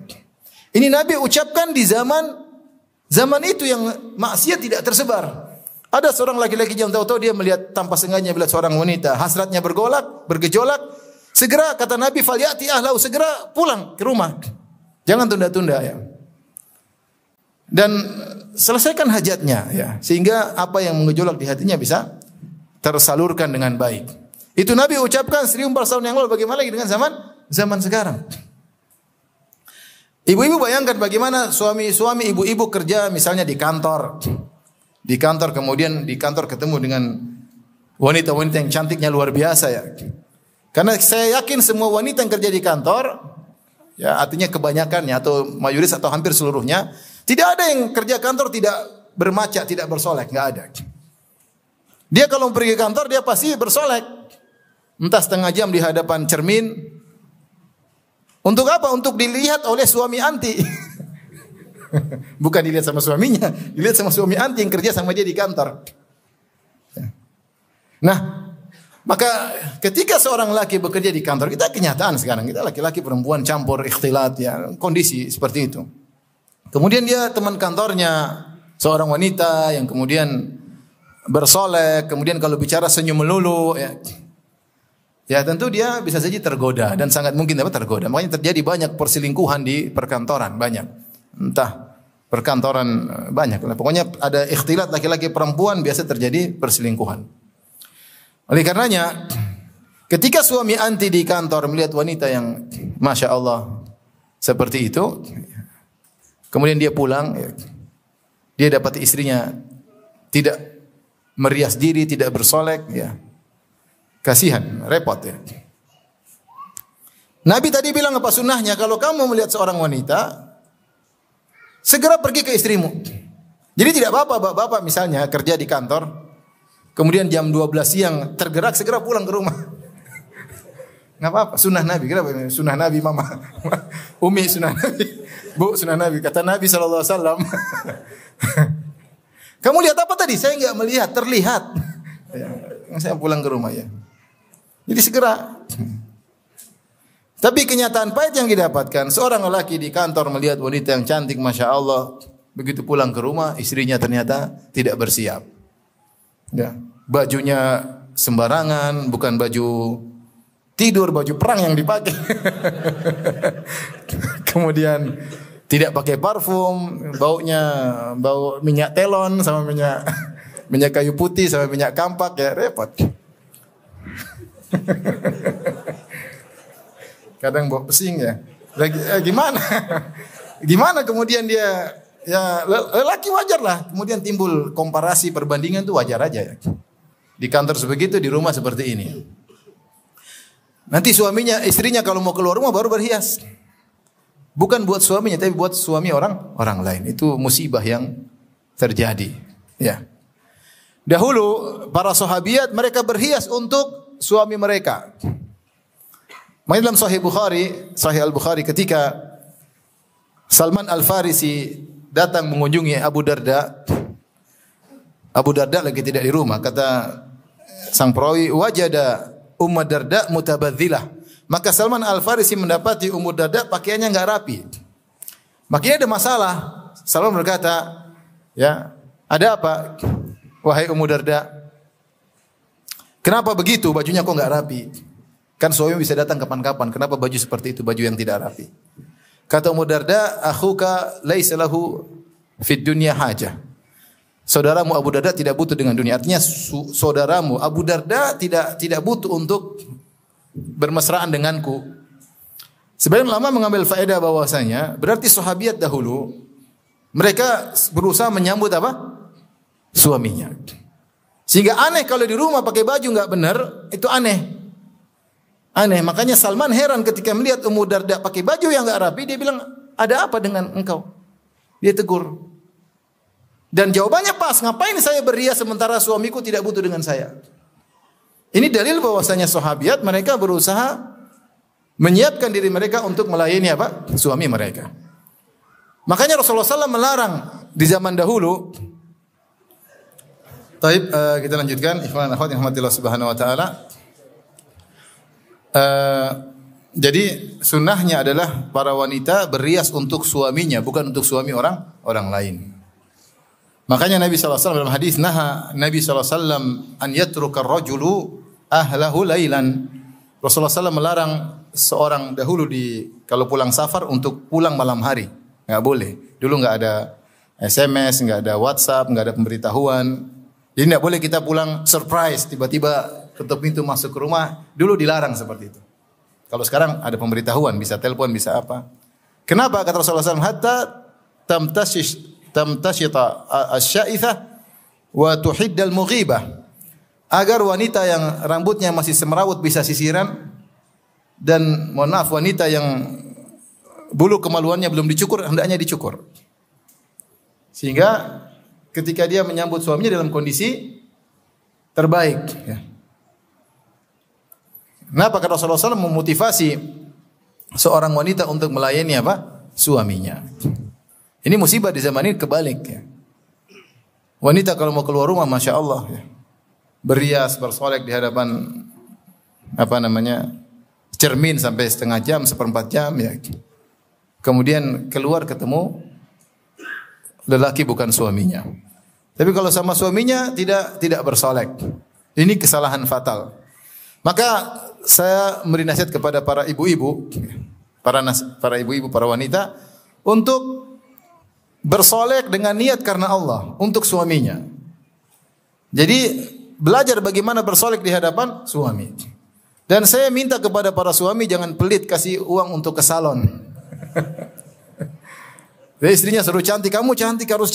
Ini Nabi ucapkan di zaman itu yang maksiat tidak tersebar. Ada seorang laki-laki yang tahu-tahu dia melihat tanpa sengaja melihat seorang wanita, hasratnya bergejolak, segera kata Nabi, falyati ahlahu, segera pulang ke rumah. Jangan tunda-tunda, ya. Dan selesaikan hajatnya, ya, sehingga apa yang mengejolak di hatinya bisa tersalurkan dengan baik. Itu Nabi ucapkan 1400 tahun yang lalu, bagaimana lagi dengan zaman sekarang? Ibu-ibu bayangkan bagaimana suami-suami ibu-ibu kerja misalnya di kantor. Di kantor kemudian di kantor ketemu dengan wanita-wanita yang cantiknya luar biasa, ya. Karena saya yakin semua wanita yang kerja di kantor, ya, artinya kebanyakannya atau mayoritas atau hampir seluruhnya, tidak ada yang kerja kantor tidak bermacak, tidak bersolek, enggak ada. Dia kalau pergi ke kantor dia pasti bersolek. Entah setengah jam di hadapan cermin. Untuk apa? Untuk dilihat oleh suami anti. Bukan dilihat sama suaminya, dilihat sama suami anti yang kerja sama dia di kantor. Nah, maka ketika seorang laki bekerja di kantor, kita kenyataan sekarang, kita laki-laki perempuan campur ikhtilat, ya, kondisi seperti itu. Kemudian dia teman kantornya seorang wanita yang kemudian bersolek, kemudian kalau bicara senyum melulu, ya. Ya tentu dia bisa saja tergoda dan sangat mungkin dapat tergoda. Makanya terjadi banyak perselingkuhan di perkantoran, banyak. Entah perkantoran banyak. Pokoknya ada ikhtilat laki-laki perempuan biasa terjadi perselingkuhan. Oleh karenanya, ketika suami anti di kantor melihat wanita yang Masya Allah seperti itu, kemudian dia pulang, dia dapat istrinya tidak merias diri, tidak bersolek, ya. Kasihan, repot, ya. Nabi tadi bilang apa sunnahnya? Kalau kamu melihat seorang wanita, segera pergi ke istrimu. Jadi tidak apa-apa, bapak misalnya kerja di kantor, kemudian jam 12 siang tergerak, segera pulang ke rumah. Enggak apa-apa, sunnah Nabi. Kenapa? Sunnah Nabi, mama. Umi sunnah Nabi. Bu sunnah Nabi. Kata Nabi SAW. Kamu lihat apa tadi? Saya enggak melihat, terlihat. Ya, saya pulang ke rumah, ya. Jadi segera. Tapi kenyataan pahit yang didapatkan, seorang lelaki di kantor melihat wanita yang cantik, Masya Allah. Begitu pulang ke rumah, istrinya ternyata tidak bersiap. Ya, bajunya sembarangan, bukan baju tidur, baju perang yang dipakai. Kemudian tidak pakai parfum, baunya bau minyak telon sama minyak kayu putih sama minyak kampak, ya repot. Kadang bawa pesing ya. Gimana? Gimana kemudian dia, ya lelaki wajar lah. Kemudian timbul komparasi, perbandingan itu wajar aja ya. Di kantor sebegitu, di rumah seperti ini. Nanti istrinya kalau mau keluar rumah baru berhias. Bukan buat suaminya, tapi buat suami orang lain. Itu musibah yang terjadi. Ya. Dahulu para sahabiat mereka berhias untuk suami mereka. Makanya dalam Sahih Al-Bukhari ketika Salman Al-Farisi datang mengunjungi Abu Darda. Abu Darda lagi tidak di rumah. Kata sang perawi, wajada Ummu Darda mutabaddzilah. Maka Salman Al-Farisi mendapati Ummu Darda pakaiannya enggak rapi. Makanya ada masalah. Salman berkata, ya, ada apa? Wahai Ummu Darda, kenapa begitu? Bajunya kok enggak rapi? Kan suami bisa datang kapan-kapan. Kenapa baju seperti itu, baju yang tidak rapi? Kata Ummu Darda, akhuka laisa lahu fid dunya hajah. Saudaramu Abu Darda tidak butuh dengan dunia. Artinya saudaramu Abu Darda tidak butuh untuk bermesraan denganku. Sebagian ulama mengambil faedah bahwasanya berarti sahabiat dahulu mereka berusaha menyambut apa? Suaminya. Sehingga aneh kalau di rumah pakai baju enggak benar, itu aneh. Aneh, makanya Salman heran ketika melihat Ummu Darda pakai baju yang enggak rapi, dia bilang, "Ada apa dengan engkau?" Dia tegur. Dan jawabannya pas, ngapain saya berrias sementara suamiku tidak butuh dengan saya? Ini dalil bahwasanya sahabiat mereka berusaha menyiapkan diri mereka untuk melayani apa? Suami mereka. Makanya Rasulullah SAW melarang di zaman dahulu. Taib, kita lanjutkan. Ikhwan akhwat yang rahmatillah subhanahu wa ta'ala. Jadi sunnahnya adalah para wanita berrias untuk suaminya, bukan untuk suami orang lain. Makanya Nabi SAW dalam hadis Nabi SAW an yatruka ar-rajulu ahlahu lailan. Rasulullah SAW melarang seorang dahulu kalau pulang safar untuk pulang malam hari. Enggak boleh. Dulu enggak ada SMS, enggak ada WhatsApp, enggak ada pemberitahuan. Jadi enggak boleh kita pulang surprise tiba-tiba ketuk pintu masuk ke rumah. Dulu dilarang seperti itu. Kalau sekarang ada pemberitahuan, bisa telepon, bisa apa. Kenapa kata Rasulullah SAW? Hatta tamtashita asy-sya'ithah wa tuhiddal mughibah. Agar wanita yang rambutnya masih semrawut bisa sisiran, dan mohon maaf wanita yang bulu kemaluannya belum dicukur hendaknya dicukur. Sehingga ketika dia menyambut suaminya dalam kondisi terbaik, ya. Kenapa kata Rasulullah SAW memotivasi seorang wanita untuk melayani apa? Suaminya. Ini musibah di zaman ini kebalik, ya. Wanita kalau mau keluar rumah, Masya Allah, ya, berhias, bersolek di hadapan cermin sampai setengah jam, seperempat jam, ya. Kemudian keluar ketemu lelaki bukan suaminya. Tapi kalau sama suaminya tidak bersolek. Ini kesalahan fatal. Maka saya memberi nasihat kepada para ibu-ibu, para wanita untuk bersolek dengan niat karena Allah untuk suaminya. Jadi belajar bagaimana bersolek di hadapan suami. Dan saya minta kepada para suami jangan pelit kasih uang untuk ke salon. Jadi istrinya suruh cantik, kamu cantik, harus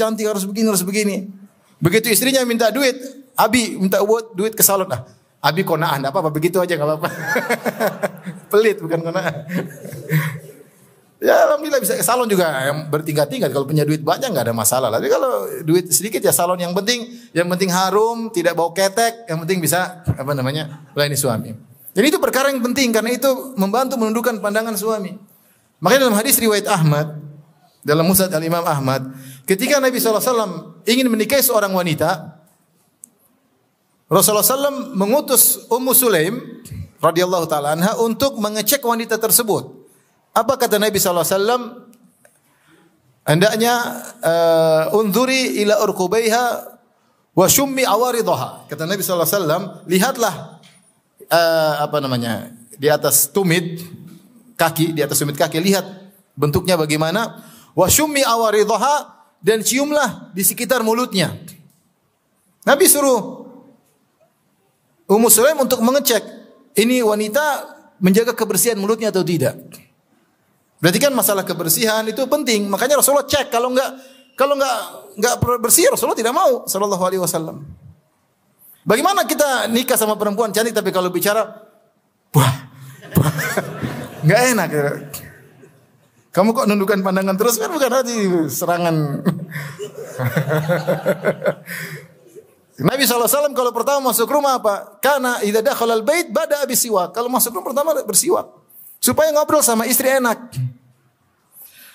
begini. Begitu istrinya minta duit, Abi minta duit ke salon. Abi kona'ah, enggak apa-apa, begitu aja enggak apa-apa. Pelit bukan kona'ah. Ya alhamdulillah bisa ke salon juga yang bertingkat-tingkat. Kalau punya duit banyak enggak ada masalah. Tapi kalau duit sedikit ya salon yang penting harum, tidak bau ketek, yang penting bisa melayani suami. Jadi itu perkara yang penting karena itu membantu menundukkan pandangan suami. Makanya dalam hadis riwayat Ahmad, dalam Musnad Al-Imam Ahmad, ketika Nabi SAW ingin menikahi seorang wanita, Rasulullah SAW mengutus Ummu Sulaim radhiyallahu taala anha untuk mengecek wanita tersebut. Apa kata Nabi sallallahu alaihi wasallam? Hendaknya unzuri ila urqubaiha wa shummi awaridha. Kata Nabi sallallahu alaihi wasallam, lihatlah di atas tumit kaki, lihat bentuknya bagaimana. Wa shummi awaridha, dan ciumlah di sekitar mulutnya. Nabi suruh Ummu Sulaim untuk mengecek ini wanita menjaga kebersihan mulutnya atau tidak. Berarti kan masalah kebersihan itu penting. Makanya Rasulullah cek, kalau enggak bersih, Rasulullah tidak mau sallallahu alaihi wasallam. Bagaimana kita nikah sama perempuan cantik tapi kalau bicara enggak enak. Kamu kok nundukkan pandangan terus, kan bukan hati serangan. Nabi SAW kalau pertama masuk rumah apa? Karena idza dakhala al-bait bada bisiwak. Kalau masuk rumah pertama bersiwak. Supaya ngobrol sama istri enak.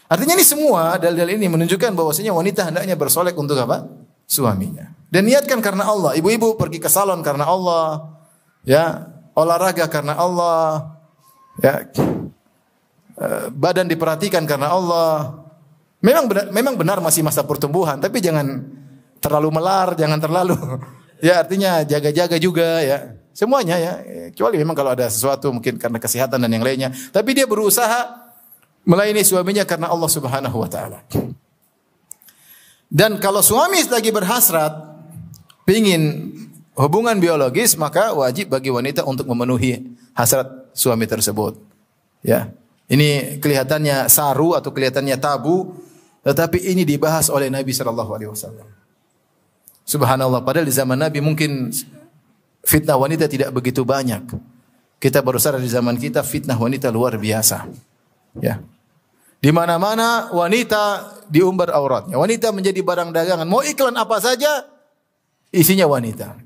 Artinya ini semua dalil-dalil ini menunjukkan bahwasanya wanita hendaknya bersolek untuk apa? Suaminya. Dan niatkan karena Allah. Ibu-ibu pergi ke salon karena Allah. Ya, olahraga karena Allah. Ya. Badan diperhatikan karena Allah. Memang benar masih masa pertumbuhan, tapi jangan terlalu melar, jangan terlalu. Ya, artinya jaga-jaga juga ya. Semuanya ya. Kecuali memang kalau ada sesuatu mungkin karena kesehatan dan yang lainnya, tapi dia berusaha melayani suaminya karena Allah Subhanahu wa taala. Dan kalau suami lagi berhasrat pengin hubungan biologis, maka wajib bagi wanita untuk memenuhi hasrat suami tersebut. Ya. Ini kelihatannya saru atau kelihatannya tabu, tetapi ini dibahas oleh Nabi sallallahu alaihi wasallam. Subhanallah, padahal di zaman Nabi mungkin fitnah wanita tidak begitu banyak. Kita baru sadar di zaman kita fitnah wanita luar biasa. Ya. Di mana-mana wanita diumbar auratnya. Wanita menjadi barang dagangan. Mau iklan apa saja isinya wanita.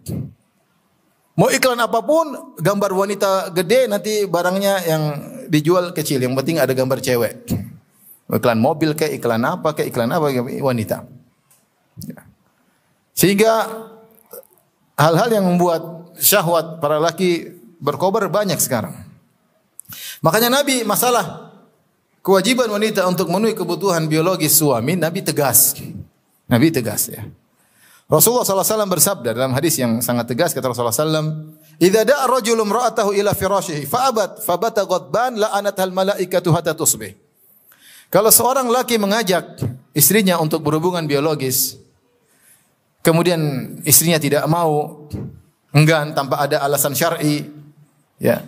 Mau iklan apapun, gambar wanita gede, nanti barangnya yang dijual kecil. Yang penting ada gambar cewek. Iklan mobil kayak iklan apa, wanita. Ya. Sehingga hal-hal yang membuat syahwat para laki berkobar banyak sekarang. Makanya Nabi masalah kewajiban wanita untuk memenuhi kebutuhan biologis suami, Nabi tegas. Nabi tegas ya. Rasulullah SAW bersabda dalam hadis yang sangat tegas, kata Rasulullah SAW, "Idza da'a rajulun ra'atahu ila firashihi fa'abat fabata ghadban la'anatal malaikatu hatta tusbih." Kalau seorang laki mengajak istrinya untuk berhubungan biologis, kemudian istrinya tidak mau, enggan tanpa ada alasan syar'i, ya.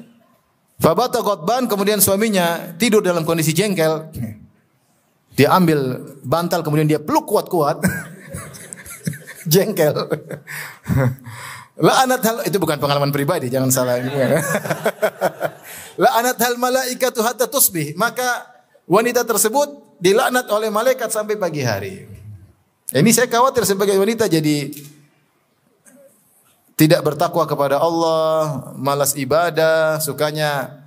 Fabata ghadban, kemudian suaminya tidur dalam kondisi jengkel. Dia ambil bantal kemudian dia peluk kuat-kuat. Jengkel. La'anat hal, itu bukan pengalaman pribadi, jangan salah ini. La'anat hal malaikatu hatta tusbih, maka wanita tersebut dilaknat oleh malaikat sampai pagi hari. Ini saya khawatir sebagai wanita jadi tidak bertakwa kepada Allah, malas ibadah, sukanya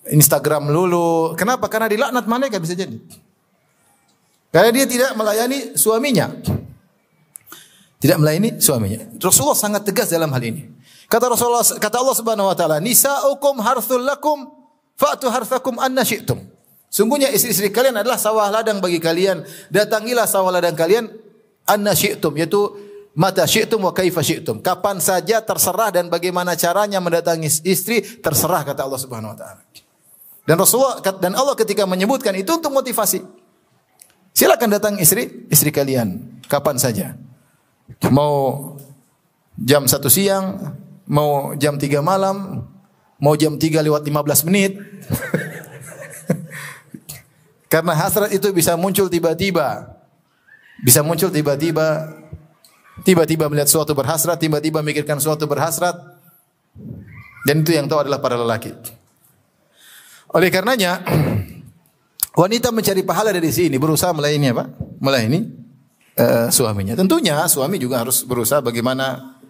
Instagram lulu. Kenapa? Karena dilaknat malaikat bisa jadi. Karena dia tidak melayani suaminya. Tidak melayani suaminya. Rasulullah sangat tegas dalam hal ini. Kata Rasulullah, kata Allah Subhanahu wa taala, "Nisa'ukum harthul lakum fa'tu harthakum anna syi'tum." Sungguhnya istri-istri kalian adalah sawah ladang bagi kalian. Datangilah sawah ladang kalian anna syi'tum, yaitu mata syi'tum wa kaifa syi'tum. Kapan saja terserah dan bagaimana caranya mendatangi istri terserah, kata Allah Subhanahu wa taala. Dan Rasulullah dan Allah ketika menyebutkan itu untuk motivasi. Silakan datang istri kalian kapan saja. Mau jam 1 siang, mau jam 3 malam, mau jam 3 lewat 15 menit. Karena hasrat itu bisa muncul tiba-tiba. Bisa muncul tiba-tiba. Tiba-tiba melihat suatu berhasrat, tiba-tiba memikirkan suatu berhasrat. Dan itu yang tahu adalah para lelaki. Oleh karenanya, wanita mencari pahala dari sini, berusaha melayani apa? Melayani suaminya. Tentunya suami juga harus berusaha bagaimana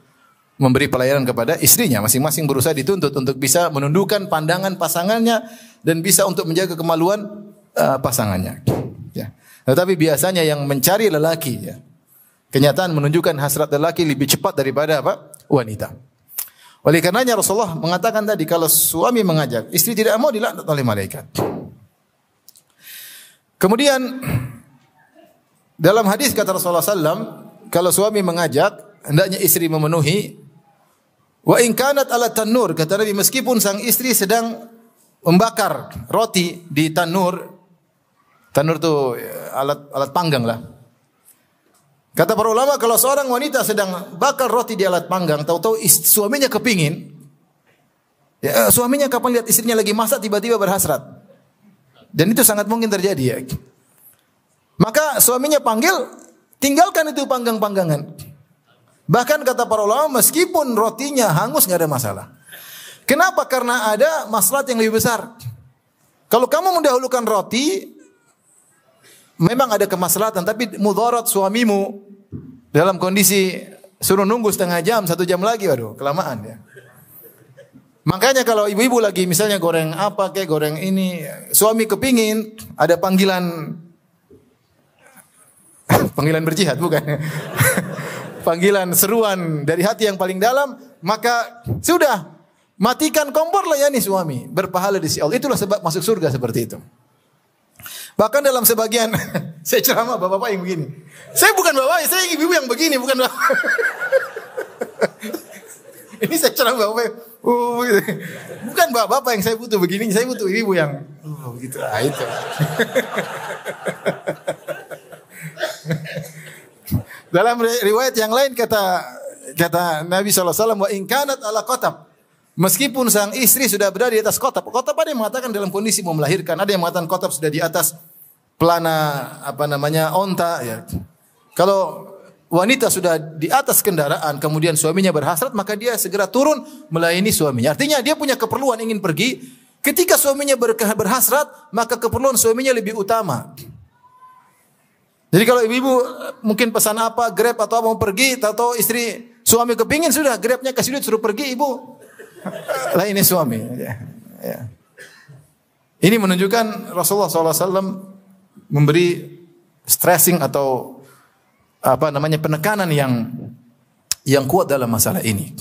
memberi pelayanan kepada istrinya. Masing-masing berusaha dituntut untuk bisa menundukkan pandangan pasangannya dan bisa untuk menjaga kemaluan pasangannya. Ya. Tetapi biasanya yang mencari lelaki, ya, kenyataan menunjukkan hasrat lelaki lebih cepat daripada apa? Wanita. Oleh karenanya Rasulullah mengatakan tadi kalau suami mengajak, istri tidak mau dilaknat oleh malaikat. Kemudian dalam hadis kata Rasulullah SAW, kalau suami mengajak, hendaknya istri memenuhi. Wa in kanat ala tanur, kata Nabi, meskipun sang istri sedang membakar roti di tanur. Tanur itu alat panggang lah. Kata para ulama, kalau seorang wanita sedang bakar roti di alat panggang, tahu-tahu suaminya kepingin, ya, suaminya kapan lihat istrinya lagi masak tiba-tiba berhasrat. Dan itu sangat mungkin terjadi ya. Maka suaminya panggil, tinggalkan itu panggang-panggangan. Bahkan kata para ulama, meskipun rotinya hangus nggak ada masalah. Kenapa? Karena ada maslahat yang lebih besar. Kalau kamu mendahulukan roti, memang ada kemaslahatan, tapi mudarat suamimu dalam kondisi suruh nunggu setengah jam, 1 jam lagi, waduh, kelamaan ya. Makanya kalau ibu-ibu lagi misalnya goreng apa kayak goreng ini, suami kepingin ada panggilan berjihad bukan? Panggilan seruan dari hati yang paling dalam, maka sudah matikan kompor, layani suami, berpahala di sisi Allah. Itulah sebab masuk surga seperti itu. Bahkan dalam sebagian saya ceramah bapak-bapak yang begini. Saya bukan bapak, saya ibu yang begini, bukan bapak. Ini saya ceramah bapak. Bukan bapak yang saya butuh begini, saya butuh ibu yang begitu. Ah, itu. Dalam riwayat yang lain kata Nabi SAW, wa in kanat ala qatab. Meskipun sang istri sudah berada di atas kotab. Kotab ada yang mengatakan dalam kondisi mau melahirkan, ada yang mengatakan kotab sudah di atas pelana onta ya. Kalau wanita sudah di atas kendaraan kemudian suaminya berhasrat, maka dia segera turun melayani suaminya. Artinya dia punya keperluan ingin pergi, ketika suaminya berhasrat, maka keperluan suaminya lebih utama. Jadi kalau ibu-ibu mungkin pesan apa, Grab atau apa mau pergi, atau istri suami kepingin, sudah Grabnya kasih duit suruh pergi, ibu layani suami. Ya. Ini menunjukkan Rasulullah SAW memberi stressing atau penekanan yang kuat dalam masalah ini.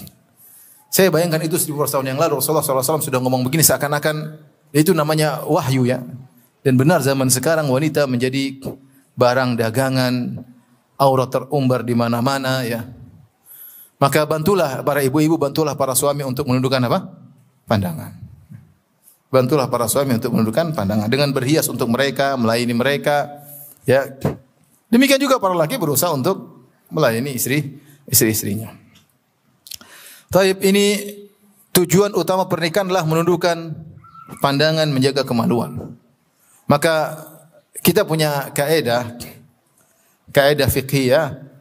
Saya bayangkan itu 1000 tahun yang lalu Rasulullah SAW sudah ngomong begini seakan-akan itu namanya wahyu ya. Dan benar zaman sekarang wanita menjadi barang dagangan, aurat terumbar di mana-mana ya. Maka bantulah para ibu-ibu, bantulah para suami untuk menundukkan pandangan. Bantulah para suami untuk menundukkan pandangan dengan berhias untuk mereka, melayani mereka ya. Demikian juga para laki berusaha untuk melayani istri-istrinya. Taib, ini tujuan utama pernikahan adalah menundukkan pandangan, menjaga kemaluan. Maka kita punya kaidah fiqhiyah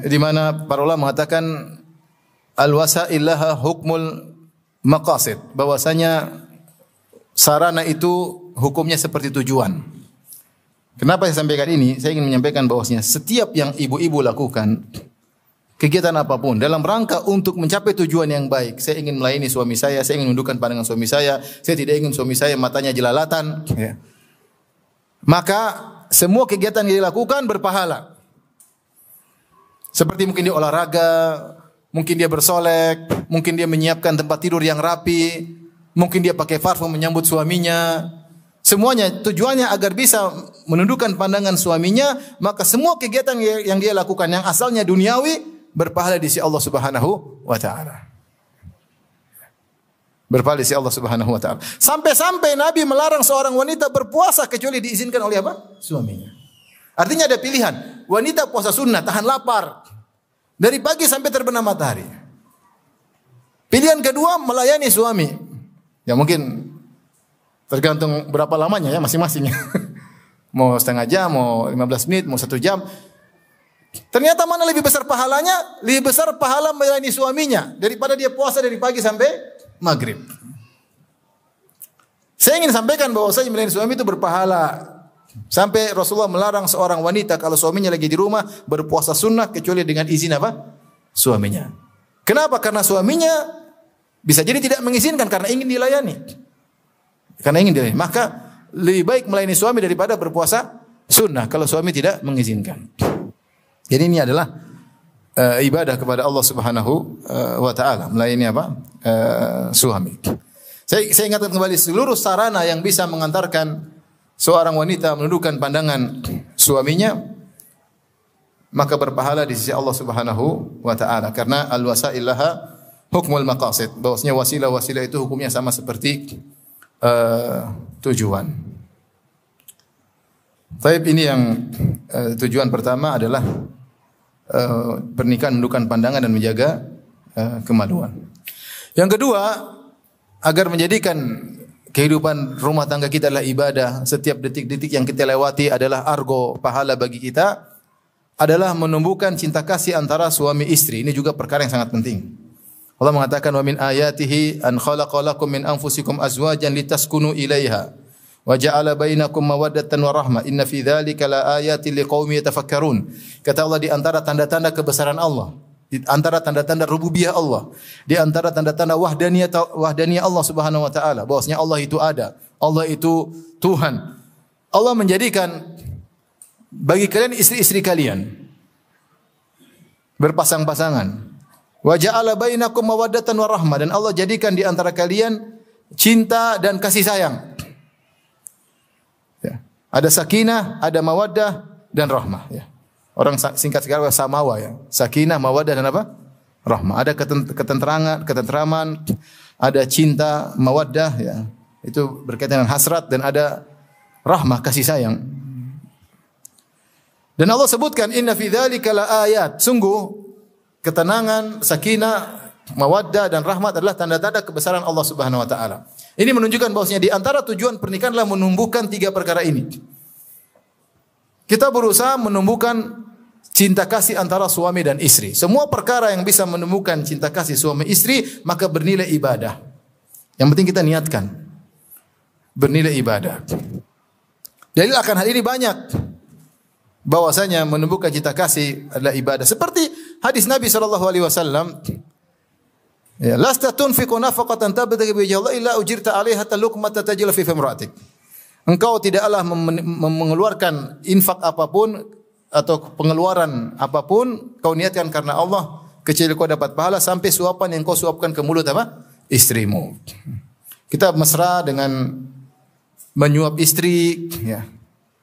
di mana para ulama mengatakan al-wasail laha hukmul maqasid, bahwasanya sarana itu hukumnya seperti tujuan. Kenapa saya sampaikan ini? Saya ingin menyampaikan bahwasanya setiap yang ibu-ibu lakukan, kegiatan apapun dalam rangka untuk mencapai tujuan yang baik. Saya ingin melayani suami saya ingin menundukkan pandangan suami saya tidak ingin suami saya matanya jelalatan ya. Maka semua kegiatan yang dilakukan berpahala. Seperti mungkin dia olahraga, mungkin dia bersolek, mungkin dia menyiapkan tempat tidur yang rapi, mungkin dia pakai parfum menyambut suaminya. Semuanya tujuannya agar bisa menundukkan pandangan suaminya, maka semua kegiatan yang dia lakukan yang asalnya duniawi berpahala di sisi Allah Subhanahu wa taala. Berpahala di sisi Allah Subhanahu wa taala. Sampai-sampai Nabi melarang seorang wanita berpuasa kecuali diizinkan oleh suaminya. Artinya ada pilihan. Wanita puasa sunnah, tahan lapar dari pagi sampai terbenam matahari. Pilihan kedua melayani suami. Ya mungkin tergantung berapa lamanya ya masing-masing. Mau setengah jam, mau 15 menit, mau 1 jam. Ternyata mana lebih besar pahalanya? Lebih besar pahala melayani suaminya daripada dia puasa dari pagi sampai maghrib. Saya ingin sampaikan bahwa saya melayani suami itu berpahala. Sampai Rasulullah melarang seorang wanita kalau suaminya lagi di rumah berpuasa sunnah kecuali dengan izin suaminya. Kenapa? Karena suaminya bisa jadi tidak mengizinkan karena ingin dilayani. Maka lebih baik melayani suami daripada berpuasa sunnah kalau suami tidak mengizinkan. Jadi ini adalah ibadah kepada Allah Subhanahu wa taala, melayani apa? Suami. Saya ingatkan kembali seluruh sarana yang bisa mengantarkan seorang wanita menundukkan pandangan suaminya, maka berpahala di sisi Allah Subhanahu wa taala, karena al-wasail laha hukmul maqasid, bahwasanya wasilah-wasilah itu hukumnya sama seperti tujuan. Baik, ini yang tujuan pertama adalah pernikahan menundukkan pandangan dan menjaga kemaluan. Yang kedua, agar menjadikan kehidupan rumah tangga kita adalah ibadah, setiap detik-detik yang kita lewati adalah argo pahala bagi kita, adalah menumbuhkan cinta kasih antara suami istri. Ini juga perkara yang sangat penting. Allah mengatakan, wa min ayatihi an khalaqa lakum min anfusikum azwajan litaskunu ilaiha wa ja'ala bainakum mawaddatan wa rahmah inna fi dzalika la ayatin liqaumin yatafakkarun. Kata Allah, di antara tanda-tanda kebesaran Allah, di antara tanda-tanda rububiyah Allah, di antara tanda-tanda wahdaniyah Allah Subhanahu wa taala, bahwasanya Allah itu ada, Allah itu Tuhan. Allah menjadikan bagi kalian istri-istri kalian berpasang-pasangan. Wa ja'ala bainakum mawaddatan wa rahmah, dan Allah jadikan di antara kalian cinta dan kasih sayang. Ya. Ada sakinah, ada mawaddah dan rahmah, ya. Orang singkat sekali samawa, ya. Sakinah, mawaddah dan apa? Rahmah. Ada ketentraman, ada cinta, mawaddah, ya. Itu berkaitan dengan hasrat, dan ada rahmah, kasih sayang. Dan Allah sebutkan inna fi dzalika la ayat. Sungguh ketenangan, sakinah, mawaddah dan rahmat adalah tanda-tanda kebesaran Allah Subhanahu wa taala. Ini menunjukkan bahwasanya di antara tujuan pernikahan adalah menumbuhkan tiga perkara ini. Kita berusaha menumbuhkan cinta kasih antara suami dan istri. Semua perkara yang bisa menumbuhkan cinta kasih suami istri maka bernilai ibadah. Yang penting kita niatkan. Bernilai ibadah. Dalil akan hal ini banyak. Bahwasanya menumbuhkan cinta kasih adalah ibadah. Seperti hadis Nabi SAW. Ya, lasta tunfiqu nafaqatan tabtaghi bi wajhi Allah illa ujirta 'alaiha luqmatan tajlu fi imra'atik. Engkau tidaklah mengeluarkan infak apapun atau pengeluaran apapun kau niatkan karena Allah kecuali kau dapat pahala sampai suapan yang kau suapkan ke mulut apa? Istrimu. Kita mesra dengan menyuap istri, ya,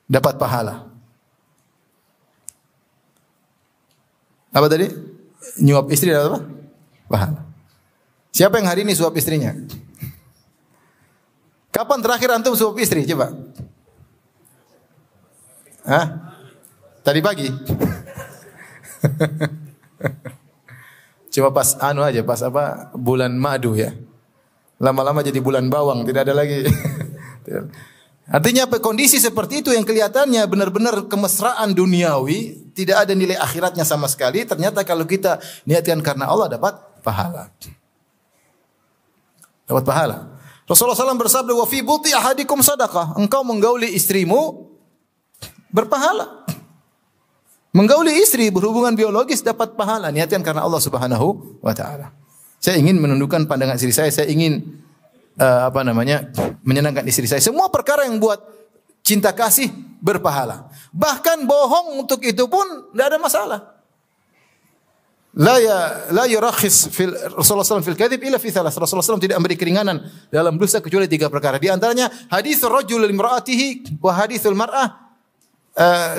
dapat pahala. Apa tadi? Nyuap istri dapat apa? Pahala. Siapa yang hari ini suap istrinya? Kapan terakhir antum suap istri? Coba. Hah? Tadi pagi. Cuma pas aja, pas apa? Bulan madu, ya. Lama-lama jadi bulan bawang, tidak ada lagi. Artinya apa? Kondisi seperti itu yang kelihatannya benar-benar kemesraan duniawi, tidak ada nilai akhiratnya sama sekali. Ternyata kalau kita niatkan karena Allah dapat pahala. Dapat pahala. Rasulullah SAW bersabda, wa fi buti ahadikum sadaqah. Engkau menggauli istrimu berpahala. Menggauli istri berhubungan biologis dapat pahala. Niatkan karena Allah Subhanahu wa taala. Saya ingin menundukkan pandangan istri saya ingin menyenangkan istri saya. Semua perkara yang buat cinta kasih berpahala. Bahkan bohong untuk itu pun tidak ada masalah. La yurakhis fil Rasulullah SAW fil kadhib illa fi thalas. Rasulullah SAW tidak memberi keringanan dalam dusta kecuali tiga perkara. Di antaranya haditsul rajul limraatihi wa haditsul mar'ah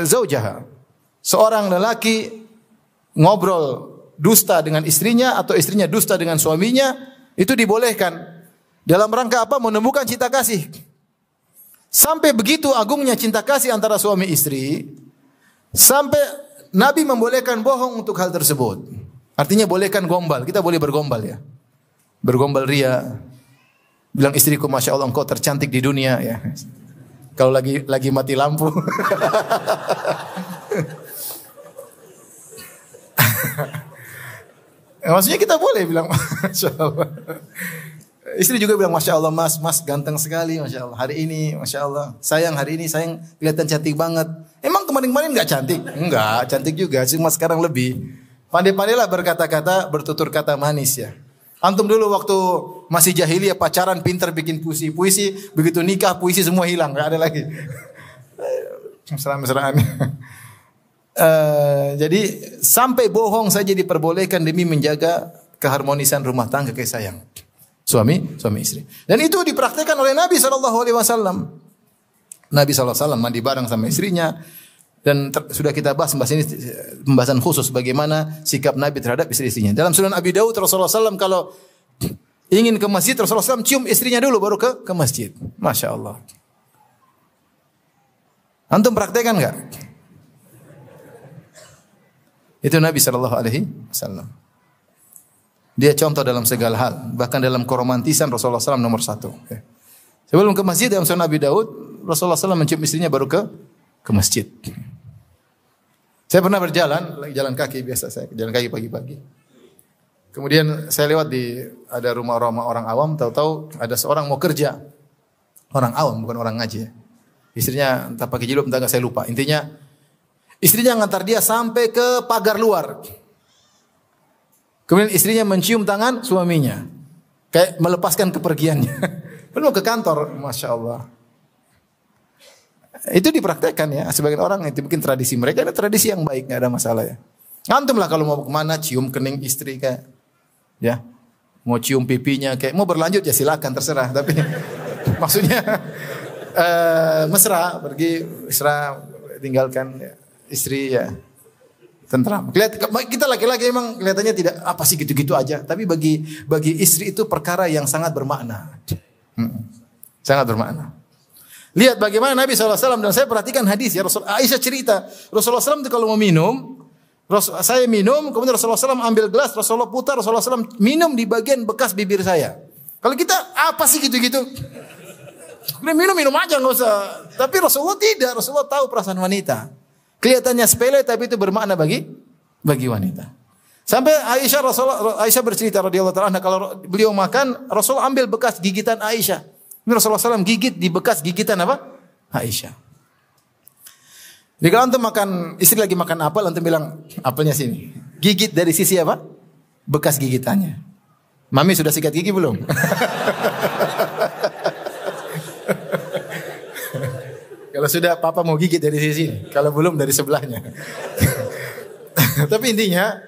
zaujaha. Seorang lelaki ngobrol dusta dengan istrinya atau istrinya dusta dengan suaminya, itu dibolehkan. Dalam rangka apa? Menemukan cinta kasih. Sampai begitu agungnya cinta kasih antara suami istri, sampai Nabi membolehkan bohong untuk hal tersebut. Artinya bolehkan gombal. Kita boleh bergombal, ya. Bergombal ria. Bilang istriku, Masya Allah engkau tercantik di dunia, ya. Kalau lagi mati lampu. Maksudnya kita boleh bilang Masya Allah. Istri juga bilang Masya Allah mas ganteng sekali Masya Allah. Hari ini Masya Allah. Sayang hari ini sayang kelihatan cantik banget. Emang kemarin-kemarin gak cantik? Enggak, cantik juga. Cuma sekarang lebih. Pandai-pandailah berkata-kata, bertutur kata manis, ya. Antum dulu waktu masih jahiliyah pacaran pintar bikin puisi. Begitu nikah puisi semua hilang. Gak ada lagi. Mesra-mesraan. Jadi sampai bohong saja diperbolehkan demi menjaga keharmonisan rumah tangga, kasih sayang suami istri. Dan itu dipraktikkan oleh Nabi SAW. Nabi SAW mandi bareng sama istrinya. Dan sudah kita bahas ini pembahasan khusus bagaimana sikap Nabi terhadap istri-istrinya. Dalam Sunan Abi Daud Rasulullah SAW kalau ingin ke masjid Rasulullah SAW cium istrinya dulu baru ke masjid. Masya Allah. Antum praktekan enggak? Itu Nabi SAW. Dia contoh dalam segala hal. Bahkan dalam keromantisan Rasulullah SAW nomor 1. Sebelum ke masjid dalam Sunan Abi Daud Rasulullah SAW mencium istrinya baru ke masjid. Saya pernah berjalan, jalan kaki biasa saya, jalan kaki pagi-pagi. Kemudian saya lewat ada rumah-rumah orang awam, tahu-tahu ada seorang mau kerja. Orang awam, bukan orang ngaji. Istrinya entah pakai jilbab, entah saya lupa. Intinya, istrinya ngantar dia sampai ke pagar luar. Kemudian istrinya mencium tangan suaminya. Kayak melepaskan kepergiannya. Belum ke kantor, Masya Allah. Itu dipraktekkan ya. Sebagian orang itu bikin tradisi mereka. Ada tradisi yang baik, nggak ada masalah ya. Antum lah kalau mau kemana cium kening istri kayak, ya, mau cium pipinya kayak, mau berlanjut ya silakan terserah. Tapi maksudnya mesra, pergi mesra, tinggalkan ya, istri ya tentram. Kita laki-laki emang kelihatannya tidak apa sih gitu-gitu aja. Tapi bagi istri itu perkara yang sangat bermakna. Sangat bermakna. Lihat bagaimana Nabi SAW, dan saya perhatikan hadis ya, Aisyah cerita, Rasulullah SAW itu kalau mau minum, saya minum, kemudian Rasulullah SAW ambil gelas, Rasulullah putar, Rasulullah SAW minum di bagian bekas bibir saya. Kalau kita, apa sih gitu-gitu? Minum aja, nggak usah. Tapi Rasulullah tidak, Rasulullah tahu perasaan wanita. Kelihatannya sepele, tapi itu bermakna bagi wanita. Sampai Aisyah bercerita radhiyallahu ta'ala, kalau beliau makan, Rasulullah ambil bekas gigitan Aisyah. Ini Rasulullah SAW gigit di bekas gigitan apa? Aisyah. Jadi kalau antum makan, istri lagi makan apel, antum bilang, apelnya sini. Gigit dari sisi apa? Bekas gigitannya. Mami sudah sikat gigi belum? Kalau sudah, papa mau gigit dari sisi. Kalau belum, dari sebelahnya. Tapi intinya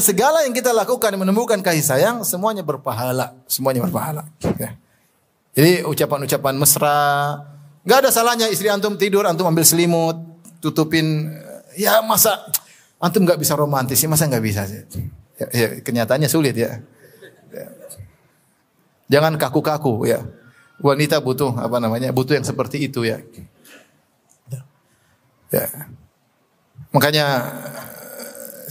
segala yang kita lakukan yang menemukan kasih sayang semuanya berpahala, Ya. Jadi ucapan-ucapan mesra, nggak ada salahnya istri antum tidur, antum ambil selimut, tutupin. Ya masa antum nggak bisa romantis, masa nggak bisa sih? Ya, kenyataannya sulit ya. Jangan kaku-kaku ya. Wanita butuh butuh yang seperti itu ya. Ya. Makanya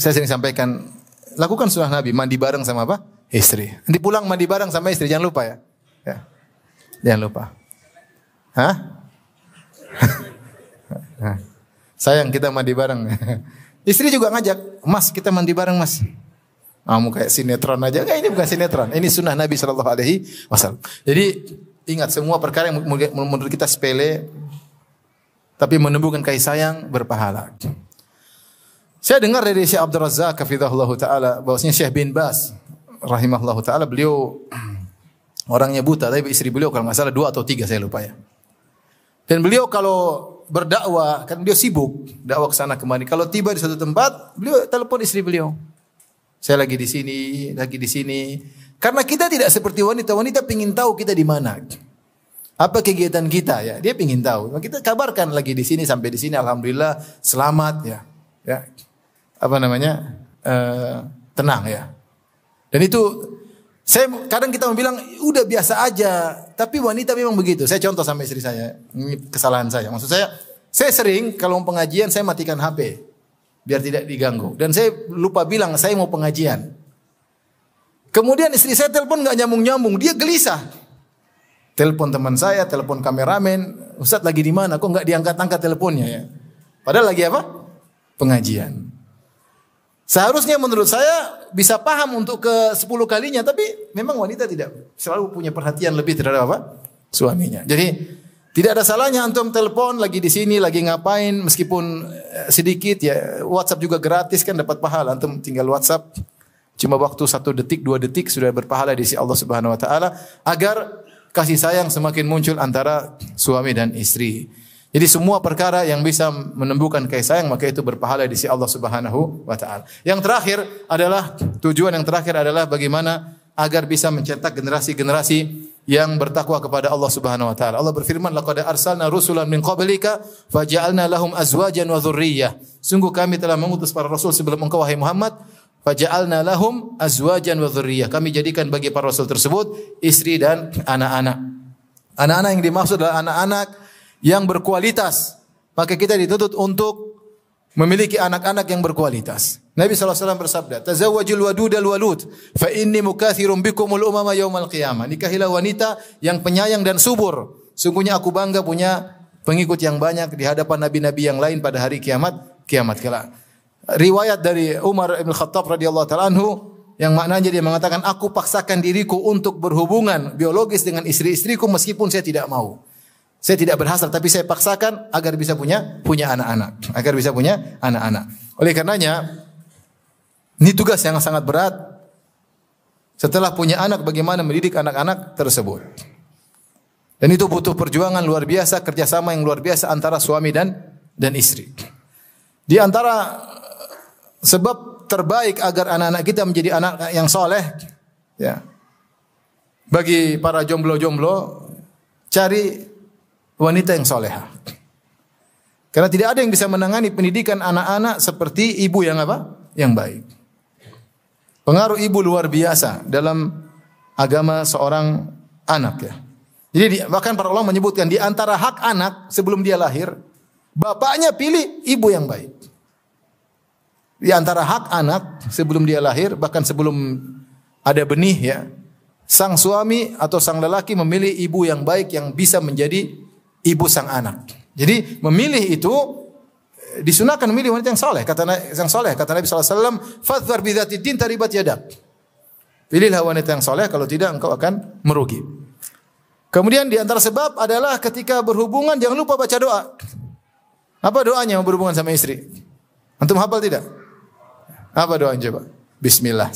saya sering sampaikan, lakukan sunnah Nabi, mandi bareng sama apa? Istri. Nanti pulang mandi bareng sama istri, jangan lupa ya. Jangan lupa. Hah? Sayang kita mandi bareng. Istri juga ngajak, Mas kita mandi bareng Mas. Kamu kayak sinetron aja. Enggak, ini bukan sinetron. Ini sunnah Nabi SAW. Jadi ingat, semua perkara yang menurut kita sepele, tapi menumbuhkan kasih sayang berpahala. Saya dengar dari Syekh Abdul Razak hafizahullah taala bahwasanya Syekh bin Baz rahimahullah taala, beliau orangnya buta, tapi istri beliau kalau enggak salah 2 atau 3 saya lupa ya. Dan beliau kalau berdakwah, kan beliau sibuk dakwah ke sana kemari. Kalau tiba di satu tempat, beliau telepon istri beliau. Saya lagi di sini. Karena kita tidak seperti wanita. Wanita pengin tahu kita di mana. Apa kegiatan kita ya? Dia pengin tahu. Kita kabarkan lagi di sini sampai di sini, alhamdulillah selamat ya. Ya. Tenang ya. Dan itu kadang kita bilang udah biasa aja, tapi wanita memang begitu. Saya contoh sama istri saya, ini kesalahan saya. Maksud saya sering kalau mau pengajian saya matikan HP biar tidak diganggu. Dan saya lupa bilang saya mau pengajian. Kemudian istri saya telepon nggak nyambung-nyambung, dia gelisah. Telepon teman saya, telepon kameramen, Ustaz lagi di mana? Kok nggak diangkat-angkat teleponnya ya? Padahal lagi apa? Pengajian. Seharusnya menurut saya bisa paham untuk ke 10 kalinya, tapi memang wanita tidak selalu punya perhatian lebih terhadap apa? Suaminya. Jadi tidak ada salahnya antum telepon lagi di sini, lagi ngapain, meskipun sedikit ya. WhatsApp juga gratis kan, dapat pahala. Antum tinggal WhatsApp, cuma waktu 1 detik, 2 detik sudah berpahala di sisi Allah Subhanahu Wa Taala, agar kasih sayang semakin muncul antara suami dan istri. Jadi semua perkara yang bisa menumbuhkan kasih sayang maka itu berpahala di sisi Allah Subhanahu wa taala. Yang terakhir adalah tujuan yang terakhir adalah bagaimana agar bisa mencetak generasi-generasi yang bertakwa kepada Allah Subhanahu wa taala. Allah berfirman, "Laqad arsalna rusulan min qablika faja'alna lahum azwajan wa dzurriyyah." Sungguh kami telah mengutus para rasul sebelum engkau wahai Muhammad, faja'alna lahum azwajan wa dzurriyyah. Kami jadikan bagi para rasul tersebut istri dan anak-anak. Anak-anak yang dimaksud adalah anak-anak yang berkualitas. Maka kita dituntut untuk memiliki anak-anak yang berkualitas. Nabi SAW bersabda, "Tazawwajul wadudal walud, fa inni mukatsirun bikumul umama yaumal qiyamah." Nikahilah wanita yang penyayang dan subur. Sungguhnya aku bangga punya pengikut yang banyak di hadapan nabi-nabi yang lain pada hari kiamat kelak. Riwayat dari Umar bin Khattab radhiyallahu taala anhu yang maknanya dia mengatakan, "Aku paksakan diriku untuk berhubungan biologis dengan istri-istriku meskipun saya tidak mau. Saya tidak berhasrat tapi saya paksakan agar bisa punya anak-anak, agar bisa punya anak-anak." Oleh karenanya ini tugas yang sangat berat. Setelah punya anak bagaimana mendidik anak-anak tersebut. Dan itu butuh perjuangan luar biasa, kerjasama yang luar biasa antara suami dan istri. Di antara sebab terbaik agar anak-anak kita menjadi anak yang soleh, ya, bagi para jomblo-jomblo, cari wanita yang soleha. Karena tidak ada yang bisa menangani pendidikan anak-anak seperti ibu yang apa? Yang baik. Pengaruh ibu luar biasa dalam agama seorang anak, ya. Jadi bahkan para ulama menyebutkan di antara hak anak sebelum dia lahir, bapaknya pilih ibu yang baik. Di antara hak anak sebelum dia lahir, bahkan sebelum ada benih, ya, sang suami atau sang lelaki memilih ibu yang baik yang bisa menjadi ibu sang anak. Jadi memilih itu disunahkan memilih wanita yang soleh. Kata Nabi sallallahu alaihi wasallam, "Fadhfar bi dzati din taribat yadak." Pilihlah wanita yang soleh, kalau tidak engkau akan merugi. Kemudian di antara sebab adalah ketika berhubungan jangan lupa baca doa. Apa doanya berhubungan sama istri? Antum hafal tidak? Apa doanya coba? Bismillah.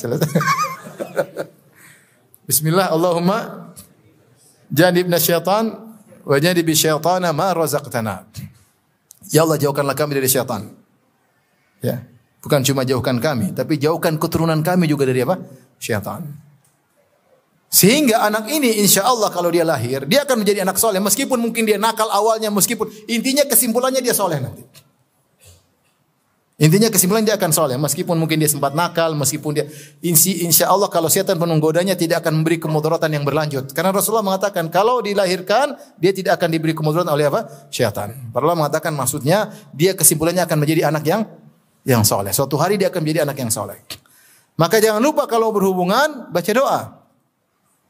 Bismillah, Allahumma janibna syaitan wa janibi syaitana ma razaqtana. Ya Allah, jauhkanlah kami dari syaitan. Ya, bukan cuma jauhkan kami, tapi jauhkan keturunan kami juga dari apa? Syaitan. Sehingga anak ini insya Allah kalau dia lahir, dia akan menjadi anak soleh. Meskipun mungkin dia nakal awalnya, meskipun intinya kesimpulannya dia soleh nanti. Intinya kesimpulannya dia akan soleh. Meskipun mungkin dia sempat nakal, meskipun dia insya Allah kalau setan menggodanya tidak akan memberi kemudaratan yang berlanjut. Karena Rasulullah mengatakan kalau dilahirkan dia tidak akan diberi kemudaratan oleh apa? Syaitan. Rasulullah mengatakan maksudnya dia kesimpulannya akan menjadi anak yang soleh. Suatu hari dia akan menjadi anak yang soleh. Maka jangan lupa kalau berhubungan baca doa.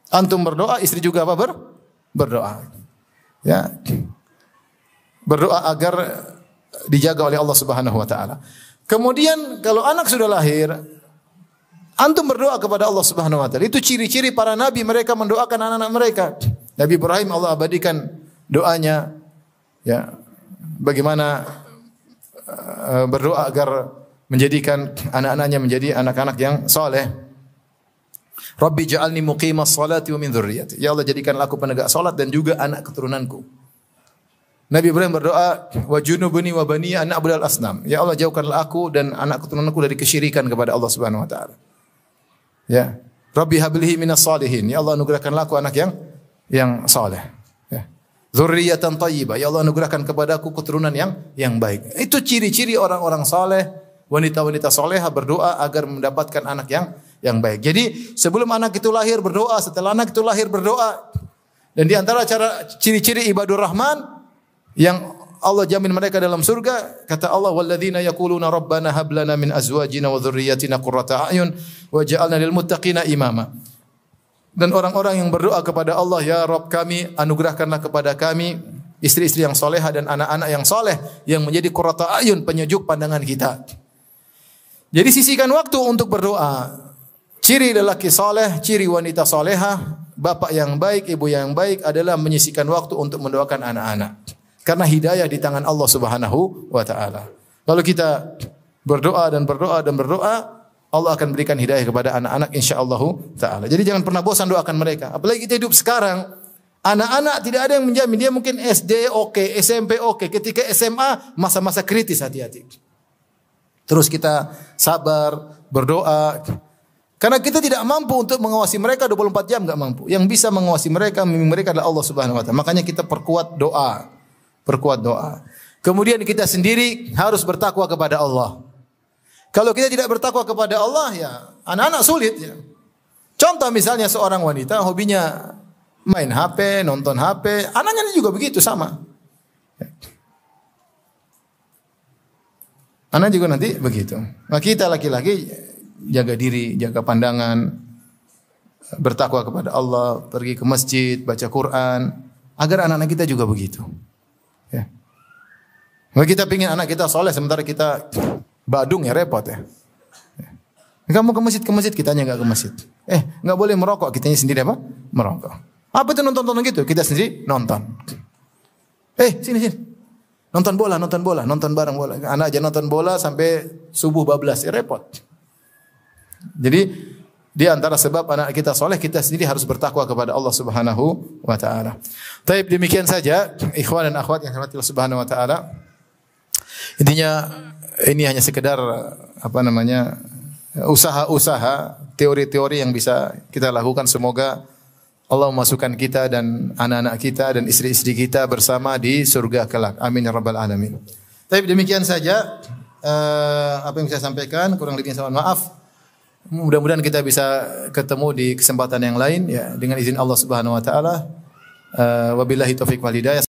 Antum berdoa, istri juga apa? Berdoa. Ya. Berdoa agar dijaga oleh Allah Subhanahu wa taala. Kemudian kalau anak sudah lahir, antum berdoa kepada Allah Subhanahu wa taala. Itu ciri-ciri para nabi, mereka mendoakan anak-anak mereka. Nabi Ibrahim Allah abadikan doanya, ya. Bagaimana berdoa agar menjadikan anak-anaknya menjadi anak-anak yang saleh. Rabbi ja'alni muqimas salati wa min dzurriyyati. Ya Allah, jadikanlah aku penegak salat dan juga anak keturunanku. Nabi Ibrahim berdoa, wa junubni wa bani an na'budal asnam. Ya Allah, jauhkanlah aku dan anak keturunanku dari kesyirikan kepada Allah Subhanahu wa taala. Ya. Rabbi hablihi minas salihin. Ya Allah, anugerahkanlah aku anak yang saleh. Ya. Dzurriyyatan thayyibah. Ya Allah, anugerahkan kepadaku keturunan yang baik. Itu ciri-ciri orang-orang saleh, wanita-wanita salehah berdoa agar mendapatkan anak yang baik. Jadi, sebelum anak itu lahir berdoa, setelah anak itu lahir berdoa. Dan di antara cara ciri-ciri ibadur rahman yang Allah jamin mereka dalam surga, kata Allah, walladzina yaquluna rabbana hab lana min azwajina wa dzurriyyatina qurrata a'yun waj'alna lil muttaqina imama. Dan orang-orang yang berdoa kepada Allah, ya Rabb kami, anugerahkanlah kepada kami istri-istri yang salehah dan anak-anak yang saleh yang menjadi qurrata a'yun, penyejuk pandangan kita. Jadi sisihkan waktu untuk berdoa. Ciri lelaki saleh, ciri wanita salehah, bapak yang baik, ibu yang baik adalah menyisihkan waktu untuk mendoakan anak-anak. Karena hidayah di tangan Allah Subhanahu wa taala. Kalau kita berdoa dan berdoa dan berdoa, Allah akan berikan hidayah kepada anak-anak insyaallah taala. Jadi jangan pernah bosan doakan mereka. Apalagi kita hidup sekarang, Anak-anak tidak ada yang menjamin. Dia mungkin SD oke, SMP oke. Ketika SMA, masa-masa kritis, hati-hati. Terus kita sabar, berdoa. Karena kita tidak mampu untuk mengawasi mereka 24 jam, enggak mampu. Yang bisa mengawasi mereka, membimbing mereka adalah Allah Subhanahu wa taala. Makanya kita perkuat doa. Perkuat doa. Kemudian kita sendiri harus bertakwa kepada Allah. Kalau kita tidak bertakwa kepada Allah, ya anak-anak sulit. Ya. Contoh misalnya seorang wanita hobinya main HP, nonton HP, anaknya juga begitu sama. Anak juga nanti begitu. Nah, kita laki-laki jaga diri, jaga pandangan, bertakwa kepada Allah, pergi ke masjid, baca Quran, agar anak-anak kita juga begitu. Ya. Kalau kita pingin anak kita soleh, sementara kita badung, ya repot ya. Kamu ke masjid, kitanya enggak ke masjid. Enggak boleh merokok, kitanya sendiri apa? Merokok. Apa itu nonton-nonton gitu? Kita sendiri nonton. Sini. Nonton bola, nonton bareng bola. Anak aja nonton bola sampai subuh bablas, ya repot. Jadi di antara sebab anak kita soleh, kita sendiri harus bertakwa kepada Allah Subhanahu wa taala. Baik, demikian saja ikhwan dan akhwat yang dirahmati Allah Subhanahu wa taala. Intinya ini hanya sekedar usaha-usaha, teori-teori yang bisa kita lakukan. Semoga Allah memasukkan kita dan anak-anak kita dan istri-istri kita bersama di surga kelak. Amin ya rabbal alamin. Tapi demikian saja apa yang saya sampaikan, kurang lebihnya mohon maaf. Mudah-mudahan kita bisa ketemu di kesempatan yang lain ya dengan izin Allah Subhanahu wa taala. Wabillahi taufik wal hidayah.